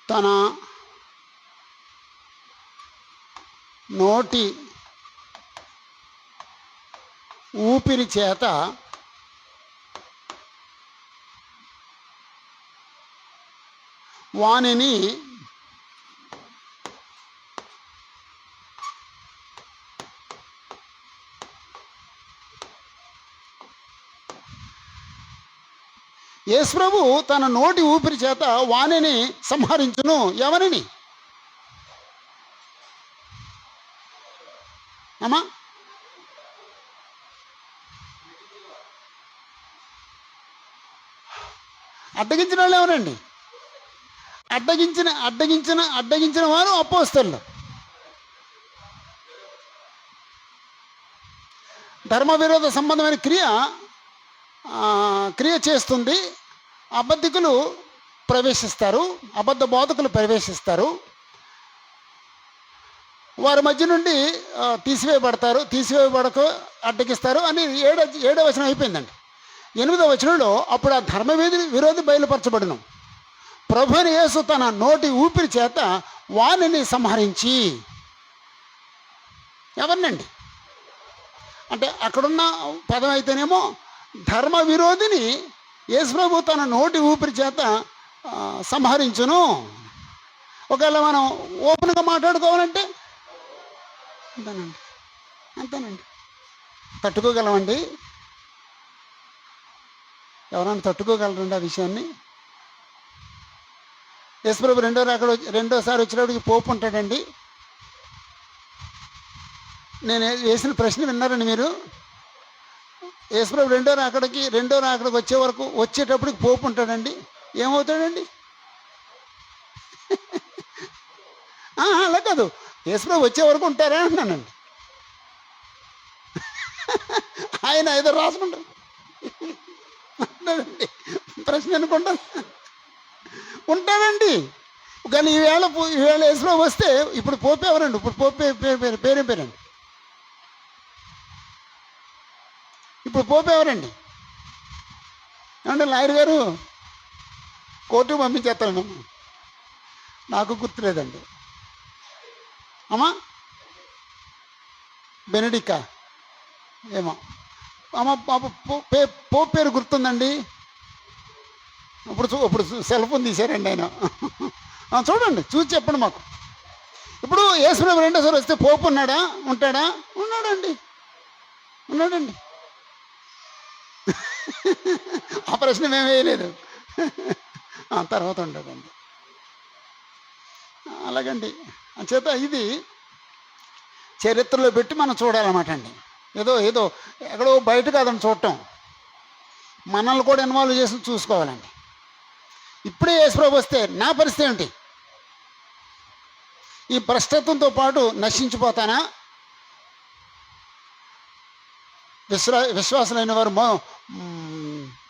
తన నోటి ఊపిరి చేత వానిని యేసుప్రభు తన నోటి ఊపిరి చేత వానిని సంహరించును. ఎవరిని అమ్మా? అడ్డగించిన వాళ్ళు ఎవరండి? అడ్డగించిన వారు అపోస్తలులు. ధర్మ విరోధ సంబంధమైన క్రియ చేస్తుంది. అబద్ధికులు ప్రవేశిస్తారు, అబద్ధ బోధకులు ప్రవేశిస్తారు. వారి మధ్య నుండి తీసివేయబడక అడ్డగిస్తారు అని 7వ వచనం అయిపోయిందండి. 8వ వచనంలో అప్పుడు ఆ ధర్మ విరోధి బయలుపరచబడును. ప్రభువైన యేసు తన నోటి ఊపిరి చేత వానిని సంహరించి, ఎవరినండి అంటే అక్కడున్న పదం అయితేనేమో ధర్మ విరోధిని యేసుప్రభు తన నోటి ఊపిరి చేత సంహరించును. ఒకవేళ మనం ఓపెన్గా మాట్లాడుకోవాలంటే అంతేనండి, అంతేనండి. తట్టుకోగలమండి? ఎవరైనా తట్టుకోగలరండి ఆ విషయాన్ని? యేసుప్రభు రెండోసారి వచ్చినప్పటికి పోపు ఉంటాడండి. నేను వేసిన ప్రశ్న విన్నారండి మీరు? యేసుప్రభు రెండో రాకడికి వచ్చేటప్పటికి పోపు ఉంటాడండి. ఏమవుతాడండి? అలా కాదు, యేసుప్రభు వచ్చే వరకు ఉంటారే అంటున్నానండి. ఆయన ఏదో రాసుకుంటారు ప్రశ్న అనుకుంటా ఉంటాడండి. కానీ ఈవేళ యేసుప్రభు వస్తే ఇప్పుడు పోపు ఎవరండి? ఇప్పుడు పోపు పేరేం పేరండి? ఇప్పుడు పోపు ఎవరండి? ఏమంటే లాయర్ గారు కోర్టుకు పంపించేస్తాను, నాకు గుర్తులేదండి. అమ్మా బెనడిక్కా ఏమో అమ్మ పోపు పేరు గుర్తుందండి. ఇప్పుడు సెల్ ఫోన్ తీశారండి ఆయన. చూడండి, చూసి చెప్పండి మాకు. ఇప్పుడు యేసుప్రభు రెండోసారి వస్తే పోపు ఉంటాడా? ఉన్నాడండి. ఆ ప్రశ్న మేము వేయలేదు. తర్వాత ఉండదండి. అలాగండి. అంచేత ఇది చరిత్రలో పెట్టి మనం చూడాలన్నమాట అండి. ఏదో ఎక్కడో బయట కాదని చూడటం, మనల్ని కూడా ఇన్వాల్వ్ చేసి చూసుకోవాలండి. ఇప్పుడే యేసుప్రభు వస్తే నా పరిస్థితి ఏంటి? ఈ భ్రష్టత్వంతో పాటు నశించిపోతానా? విశ్వాసులైన వారు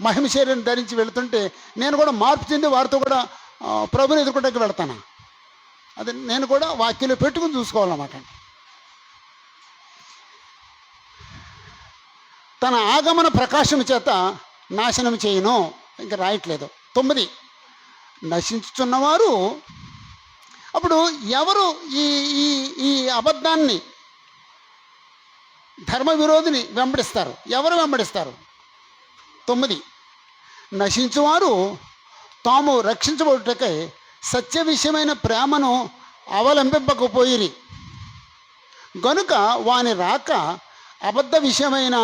మహిమ శరీరం ధరించి వెళుతుంటే నేను కూడా మార్పు చెంది వారితో కూడా ప్రభుని ఎదుర్కొంటకి వెళతాను. అది నేను కూడా వాక్యంలో పెట్టుకుని చూసుకోవాలన్నమాట. తన ఆగమన ప్రకాశం చేత నాశనం చేయను. ఇంకా రాయట్లేదు. 9 నశించుచున్నవారు. అప్పుడు ఎవరు ఈ అబద్ధాన్ని, ధర్మ విరోధిని వెంబడిస్తారు? ఎవరు వెంబడిస్తారు? 9 నశించువారు తాము రక్షించబడుటకై సత్య విషయమైన ప్రేమను అవలంబింపకపోయిరి గనుక వాని రాక అబద్ధ విషయమైన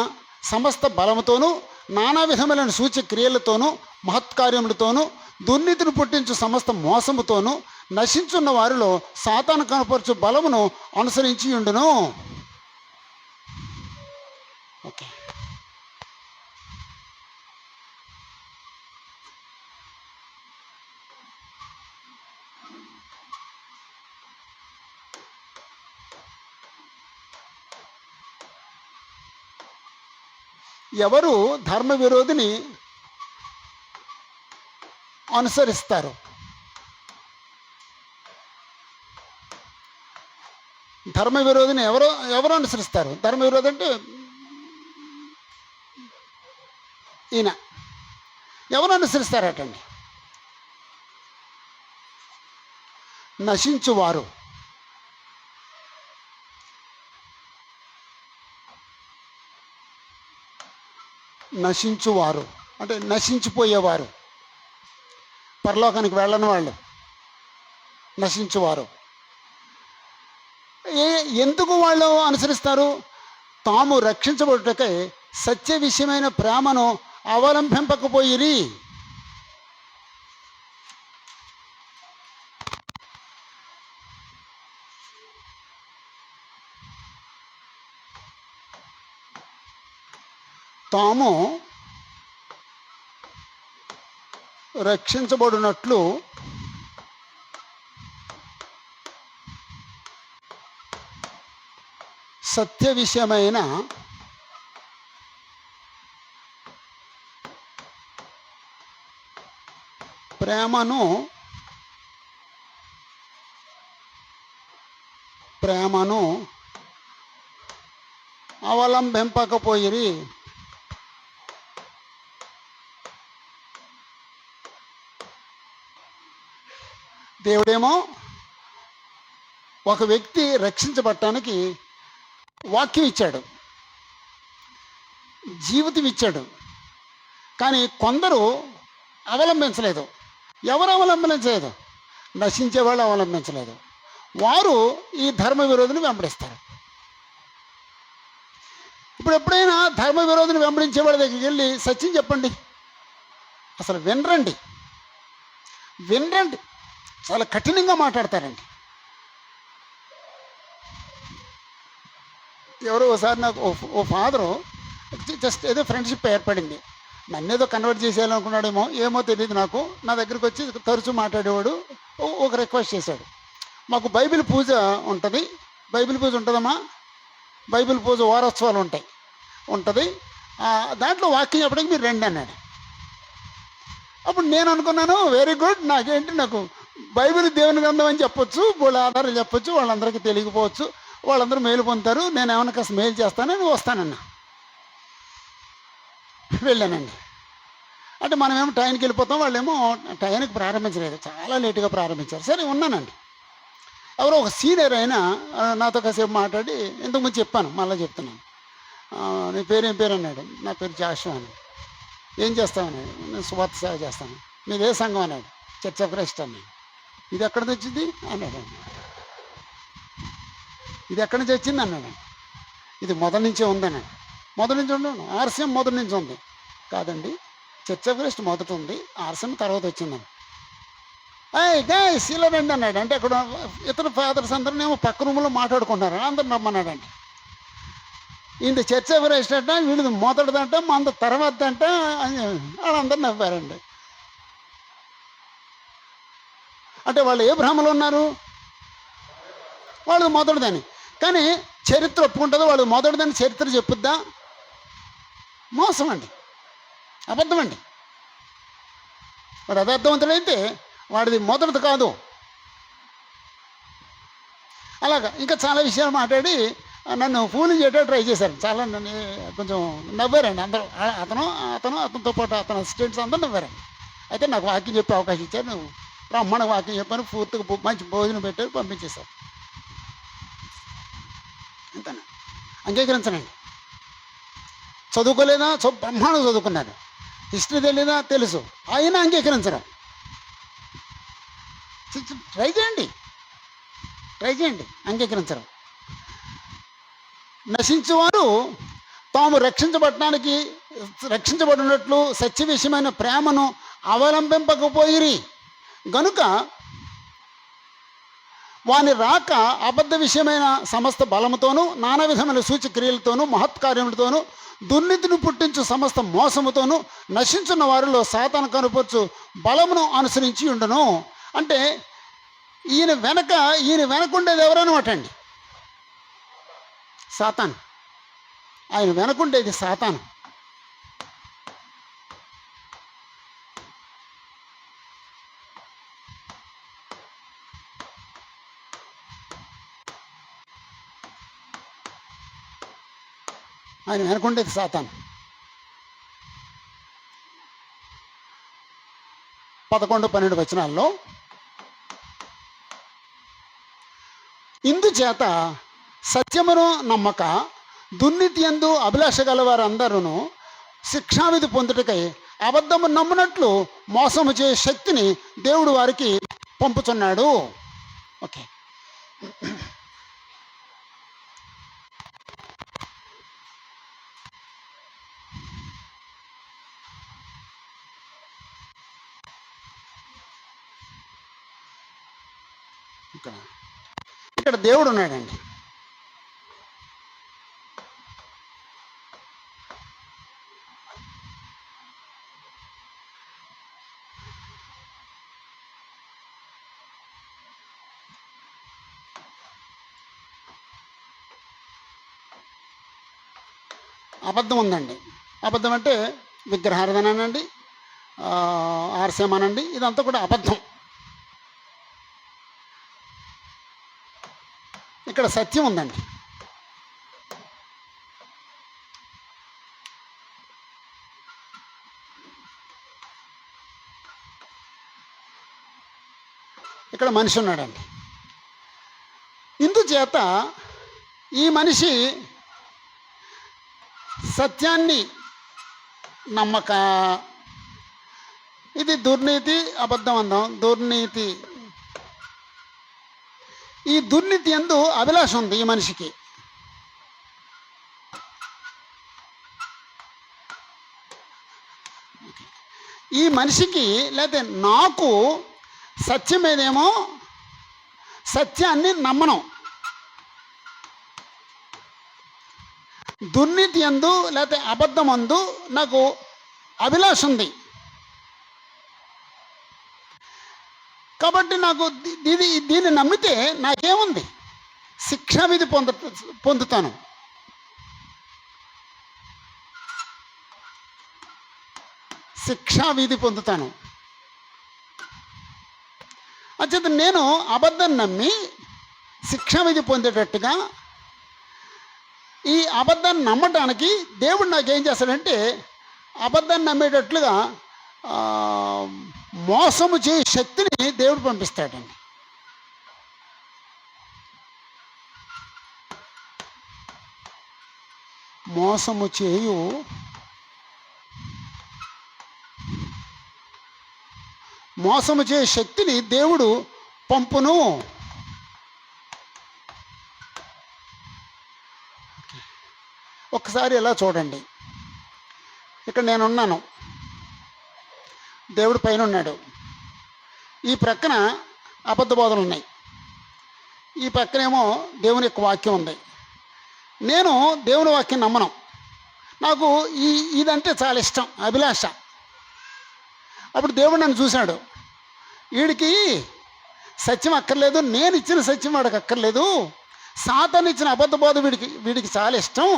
సమస్త బలముతోనూ నానా విధములైన సూచక్రియలతోనూ మహత్కార్యములతోనూ దుర్నీతిని పుట్టించు సమస్త మోసముతోనూ నశించున్న వారిలో సాతాను కనపరచు బలమును అనుసరించి ఉండును. ఓకే, ఎవరు ధర్మ విరోధిని అనుసరిస్తారు? ధర్మ విరోధిని ఎవరు అనుసరిస్తారు? ధర్మ విరోధి అంటే ఈయన. ఎవరు అనుసరిస్తారటండి? నశించువారు. నశించువారు అంటే నశించిపోయేవారు, పరలోకానికి వెళ్ళని వాళ్ళు నశించువారు. ఎందుకు వాళ్ళు అనుసరిస్తారు? తాము రక్షించబడుటకై సత్య విషయమైన ప్రేమను అవలంబింపకపోయిరి. తాము రక్షించబడినట్లు సత్య విషయమైన ప్రేమను అవలంబింపకపోయిరి. దేవుడేమో ఒక వ్యక్తి రక్షించబడటానికి వాక్యం ఇచ్చాడు, జీవితం ఇచ్చాడు, కానీ కొందరు అవలంబించలేదు. ఎవరు అవలంబించలేదు? నశించే వాళ్ళు అవలంబించలేదు. వారు ఈ ధర్మ విరోధిని వెంబడిస్తారు. ఇప్పుడు ఎప్పుడైనా ధర్మ విరోధిని వెంబడించే వాళ్ళ దగ్గరికి వెళ్ళి సత్యం చెప్పండి, అసలు వినరండి. చాలా కఠినంగా మాట్లాడతారండి. ఎవరో ఒకసారి నాకు ఓ ఫాదరు జస్ట్ ఏదో ఫ్రెండ్షిప్ ఏర్పడింది, నన్ను ఏదో కన్వర్ట్ చేసేయాలనుకున్నాడేమో, ఏమో తెలియదు నాకు. నా దగ్గరికి వచ్చి తరచూ మాట్లాడేవాడు. ఒక రిక్వెస్ట్ చేశాడు, మాకు బైబిల్ పూజ ఉంటుంది. బైబిల్ పూజ ఉంటుందమ్మా, బైబిల్ పూజ వారోత్సవాలు ఉంటుంది, దాంట్లో వాక్యం చెప్పడానికి మీరు రండి అన్నాడు. అప్పుడు నేను అనుకున్నాను, వెరీ గుడ్, నాకు బైబిల్ దేవుని గ్రంథం అని చెప్పొచ్చు, వాళ్ళ ఆధారాలు చెప్పొచ్చు, వాళ్ళందరికీ తెలియకపోవచ్చు, వాళ్ళందరూ మేలు పొందుతారు, నేను ఏమైనా కాస్త మేలు చేస్తానని వస్తానన్నా. వెళ్ళానండి. అంటే మనమేమో టైంకి వెళ్ళిపోతాం, వాళ్ళేమో టైంకి ప్రారంభించలేదు, చాలా లేటుగా ప్రారంభించారు. సరే ఉన్నానండి. ఎవరో ఒక సీనియర్ అయినా నాతో కాసేపు మాట్లాడి, ఇంతకుముందు చెప్పాను, మళ్ళీ చెప్తున్నాను, నీ పేరేం పేరు అన్నాడు. నా పేరు జాషువా అన్నాడు. ఏం చేస్తామన్నాడు. నేను సువార్త సేవ చేస్తాను. మీది ఏ సంఘం అన్నాడు. చర్చ్ ఆఫ్ క్రైస్ట్ అన్నాడు. ఇది ఎక్కడ తెచ్చింది అన్నాడు. ఇది ఎక్కడి నుంచి వచ్చింది అన్నాడు. ఇది మొదటి నుంచే ఉందన్నాడు. మొదటి నుంచి ఉండను, ఆర్సీఎం మొదటి నుంచి ఉంది. కాదండి, చర్చ్ ఆఫ్ క్రైస్ట్ మొదట ఉంది, ఆర్సీఎం తర్వాత వచ్చిందని. ఇలా రండి అన్నాడు. అంటే అక్కడ ఇతర ఫాదర్స్ అందరూ ఏమో పక్క రూమ్లో మాట్లాడుకుంటున్నారు, అందరు నమ్మన్నాడండి. ఇంత చర్చ ఆఫ్ క్రైస్ట్ అంట, వీళ్ళది మొదటిదంట, మన తర్వాత అంట అని వాళ్ళందరూ నవ్వారండి. అంటే వాళ్ళు ఏ భ్రమలో ఉన్నారు? వాళ్ళది మొదటిదని. కానీ చరిత్ర ఒప్పుకుంటుందో వాళ్ళు మొదటిదని చరిత్ర చెప్పుద్దా? మోసం అండి, అబద్ధం అండి. వాడు అబద్ధవంతుడైతే వాడిది మొదటిది కాదు. అలాగా ఇంకా చాలా విషయాలు మాట్లాడి నన్ను ఫూల్ చేయడం ట్రై చేశారు. చాలా నన్ను కొంచెం నవ్వారండి అందరూ. అతనితో పాటు అతని అసిస్టెంట్స్ అందరూ నవ్వారండి. అయితే నాకు వాక్యం చెప్పే అవకాశం ఇచ్చారు. నువ్వు రమ్మని వాక్యం చెప్పాను, పూర్తిగా మంచి భోజనం పెట్టారు, పంపించేశారు. అంతేనా? అంగీకరించనండి. చదువుకోలేదా? బ్రహ్మాండం చదువుకున్నాను, హిస్టరీ తెలీదా? తెలుసు, అయినా అంగీకరించడం. ట్రై చేయండి, అంగీకరించడం. నశించేవారు తాము రక్షించబడినట్లు సత్య విషయమైన ప్రేమను అవలంబింపకపోయిరి గనుక వాని రాక అబద్ధ విషయమైన సమస్త బలముతోనూ నానా విధమైన సూచక్రియలతోనూ మహత్కార్యములతోనూ దుర్నీతిని పుట్టించు సమస్త మోసముతోనూ నశించున్న వారిలో సాతాను కనుపరచు బలమును అనుసరించి ఉండును. అంటే ఈయన వెనకుండేది ఎవరనమాట అండి? సాతాను. ఆయన వెనకుండేది సాతాను. ఆయన వెనకుండేది సాతాను. 11-12 వచనాల్లో, ఇందుచేత సత్యమును నమ్మక దుర్నీతి యందు అభిలాష గల వారందరూ శిక్షావిధి పొందుటకై అబద్ధము నమ్మునట్లు మోసము చే శక్తిని దేవుడు వారికి పంపుతున్నాడు. ఓకే, ఇక్కడ దేవుడు ఉన్నాడండి. అబద్ధం ఉందండి. అబద్ధం అంటే విగ్రహారాధన అనండి, ఆర్సీఎం అనండి, ఇదంతా కూడా అబద్ధం. ఇక్కడ సత్యం ఉందండి. ఇక్కడ మనిషి ఉన్నాడండి. ఇందుచేత ఈ మనిషి సత్యాన్ని నమ్మక ఇది దుర్నీతి, అబద్ధం అందాం. దుర్నీతి. ఈ దుర్నీతి యందు అభిలాష ఉంది ఈ మనిషికి. ఈ మనిషికి లేకపోతే నాకు సత్యం ఏదేమో సత్యాన్ని నమ్మను. దుర్నీతి యందు లేకపోతే అబద్ధం అందు నాకు అభిలాష ఉంది. కాబట్టి నాకు దీన్ని నమ్మితే నాకేముంది? శిక్షావిధి పొందుతాను. శిక్షావిధి పొందుతాను. అంచేత నేను అబద్ధం నమ్మి శిక్షావిధి పొందేటట్టుగా ఈ అబద్ధాన్ని నమ్మటానికి దేవుడు నాకేం చేస్తాడంటే అబద్ధాన్ని నమ్మేటట్లుగా మోసము చేయ శక్తిని దేవుడు పంపిస్తాడండి. మోసము చేయ శక్తిని దేవుడు పంపును. ఒక్కసారి ఎలా చూడండి. ఇక్కడ నేనున్నాను, దేవుడు పైన ఉన్నాడు. ఈ ప్రక్కన అబద్ధ బోధనలు ఉన్నాయి, ఈ పక్కనేమో దేవుని యొక్క వాక్యం ఉంది. నేను దేవుని వాక్యం నమ్మను. నాకు ఇదంటే చాలా ఇష్టం, అభిలాష. అప్పుడు దేవుడు నన్ను చూశాడు. వీడికి సత్యం అక్కర్లేదు, నేను ఇచ్చిన సత్యం వాడికి అక్కర్లేదు, సాతాను ఇచ్చిన అబద్ధ బోధ వీడికి చాలా ఇష్టం.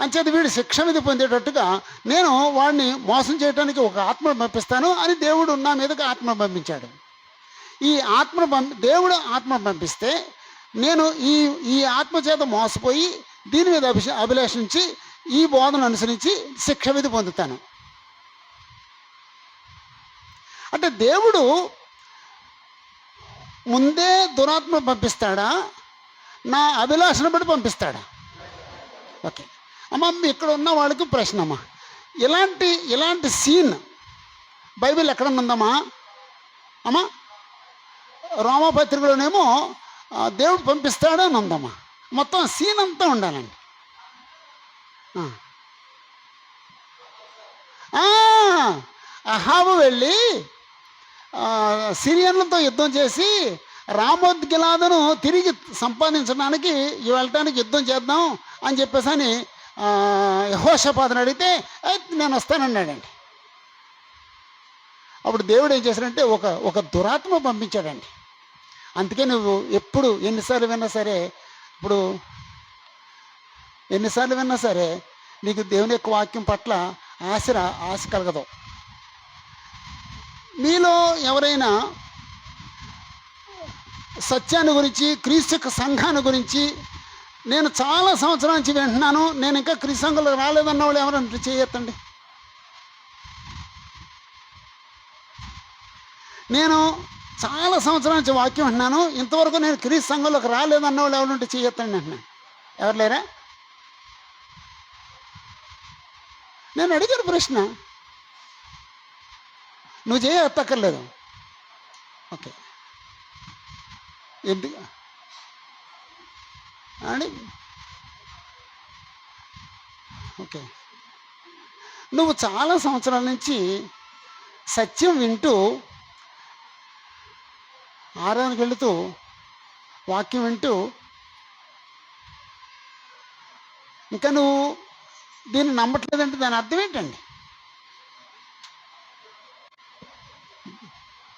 అంచేత వీడు శిక్ష మీద పొందేటట్టుగా నేను వాడిని మోసం చేయడానికి ఒక ఆత్మను పంపిస్తాను అని దేవుడు నా మీదకి ఆత్మను పంపించాడు. ఈ దేవుడు ఆత్మను పంపిస్తే నేను ఈ ఆత్మ చేత మోసపోయి దీని మీద అభిలాషించి ఈ బోధను అనుసరించి శిక్ష విధి పొందుతాను. అంటే దేవుడు ముందే దురాత్మ పంపిస్తాడా, నా అభిలాషను బట్టి పంపిస్తాడా? ఓకే అమ్మ, ఇక్కడ ఉన్న వాళ్ళకి ప్రశ్న అమ్మా, ఇలాంటి సీన్ బైబిల్ ఎక్కడన్నా ఉందమ్మా? అమ్మా, రోమపత్రికలోనేమో దేవుడు పంపిస్తాడు అని ఉందమ్మా. మొత్తం సీన్ అంతా ఉండాలండి. అహాబు వెళ్ళి సిరియన్లతో యుద్ధం చేసి రామోద్గిలాదును తిరిగి సంపాదించడానికి వెళ్ళటానికి యుద్ధం చేద్దాం అని చెప్పేసి అని యెహోషాపాతుని అడిగితే నేను వస్తానన్నాడండి. అప్పుడు దేవుడు ఏం చేశాడంటే ఒక దురాత్మ పంపించాడండి. అందుకే నువ్వు ఎప్పుడు ఎన్నిసార్లు విన్నా సరే నీకు దేవుని యొక్క వాక్యం పట్ల ఆశ కలగదు. మీలో ఎవరైనా సత్యాన్ని గురించి, క్రీస్తు యొక్క సంఘాన్ని గురించి నేను చాలా సంవత్సరాల నుంచి వింటున్నాను, నేను ఇంకా క్రీస్తు సంఘంలో రాలేదన్న వాళ్ళు ఎవరంటే చేయొద్దండి. నేను చాలా సంవత్సరాల నుంచి వాక్యం వింటున్నాను, ఇంతవరకు నేను క్రీస్తు సంఘంలోకి రాలేదన్న వాళ్ళు ఎవరంటే చేయొద్దండి అంటున్నాను. ఎవరు లేరా? నేను అడిగాను ప్రశ్న, నువ్వు చేయక్కర్లేదు. ఓకే, ఎందుకు అని? ఓకే, నువ్వు చాలా సంవత్సరాల నుంచి సత్యం వింటూ ఆరాధనకి వెళుతూ వాక్యం వింటూ ఇంకా నువ్వు దీన్ని నమ్మట్లేదంటే దాని అర్థం ఏంటండి?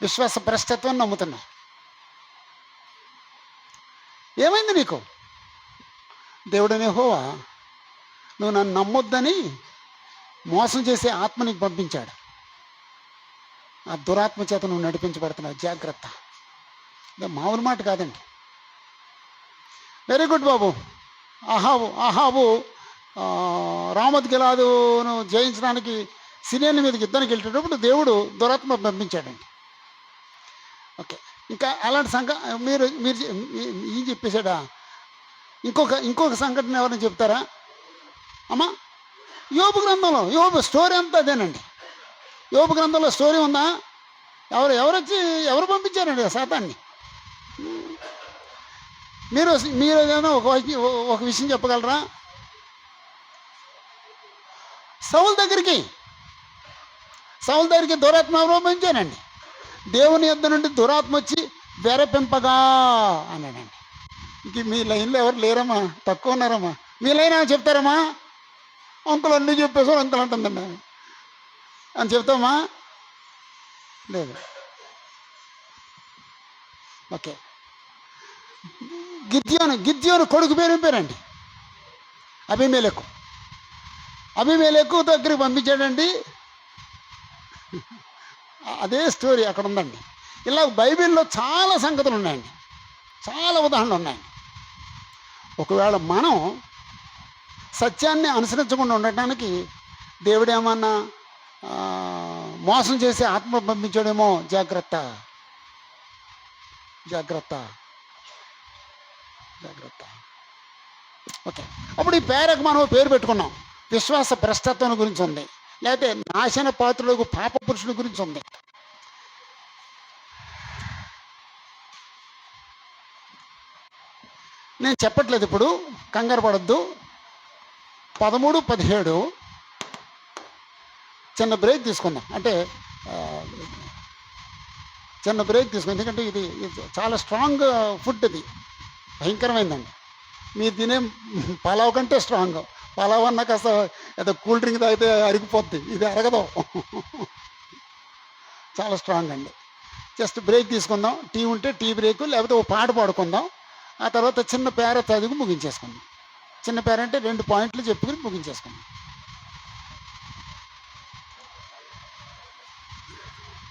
విశ్వాస భ్రష్టత్వం నమ్ముతున్నా. ఏమైంది నీకు? దేవుడనే యెహోవా నువ్వు నన్ను నమ్మొద్దని మోసం చేసే ఆత్మ నీకు పంపించాడు. ఆ దురాత్మ చేత నువ్వు నడిపించబడుతున్నావు. జాగ్రత్త. మామూలు మాట కాదండి. వెరీ గుడ్ బాబు. అహాబు రామోద్గిలాదును జయించడానికి సిరియన్ల మీదకి యుద్ధానికి వెళ్ళేటప్పుడు దేవుడు దురాత్మ పంపించాడండి. ఓకే, ఇంకా అలాంటి మీరు ఏం చెప్పేశాడా? ఇంకొక సంఘటన ఎవరైనా చెప్తారా అమ్మా? యోబు గ్రంథంలో యోబు స్టోరీ అంతా అదేనండి. యోబు గ్రంథంలో స్టోరీ ఉందా? ఎవరు పంపించారండి ఆ శాతాన్ని? మీరు మీరు ఏదైనా ఒక విషయం చెప్పగలరా? సౌలు దగ్గరికి దురాత్మ ఎవరో పంపించానండి. దేవుని యొద్ద నుండి దురాత్మ వచ్చి వెరపింపగా అన్నాడండి. ఇంక మీ లైన్లో ఎవరు లేరమ్మా, తక్కువ ఉన్నారమ్మా. మీ లైన్ ఏమైనా చెప్తారమ్మా? అంకుల్ అన్నీ చెప్పేసారు అంకుల్ అంటుందండి అని చెప్తామా? లేదు. ఓకే. గిద్యోను కొడుకు పేరండి అబీమెలెకు దగ్గరికి పంపించాడండి. అదే స్టోరీ అక్కడ ఉందండి. ఇలా బైబిల్లో చాలా సంగతులు ఉన్నాయండి, చాలా ఉదాహరణలు ఉన్నాయండి. ఒకవేళ మనం సత్యాన్ని అనుసరించకుండా ఉండటానికి దేవుడేమన్నా మోసం చేసి ఆత్మ పంపించాడేమో. జాగ్రత్త. ఓకే. అప్పుడు ఈ పేరకు మనం పేరు పెట్టుకున్నాం. విశ్వాస భ్రష్టత్వం గురించి ఉంది, లేకపోతే నాశన పాత్రులకు పాప పురుషుల గురించి ఉంది. నేను చెప్పట్లేదు, ఇప్పుడు కంగారు పడద్దు. 13, 17 చిన్న బ్రేక్ తీసుకుందాం. అంటే చిన్న బ్రేక్ తీసుకుందాం, ఎందుకంటే ఇది చాలా స్ట్రాంగ్ ఫుడ్. ఇది భయంకరమైందండి. మీరు తినే పలావ్ కంటే స్ట్రాంగ్. పలావ్ అన్న కాస్త ఏదో కూల్ డ్రింక్ తాగితే అరిగిపోద్ది, ఇది అరగదు. చాలా స్ట్రాంగ్ అండి. జస్ట్ బ్రేక్ తీసుకుందాం. టీ ఉంటే టీ బ్రేక్, లేకపోతే ఓ పాట పాడుకుందాం. ఆ తర్వాత చిన్న పేర చదివి ముగించేసుకుందాం. చిన్న పేర అంటే 2 పాయింట్లు చెప్పుకుని ముగించేసుకుందాం.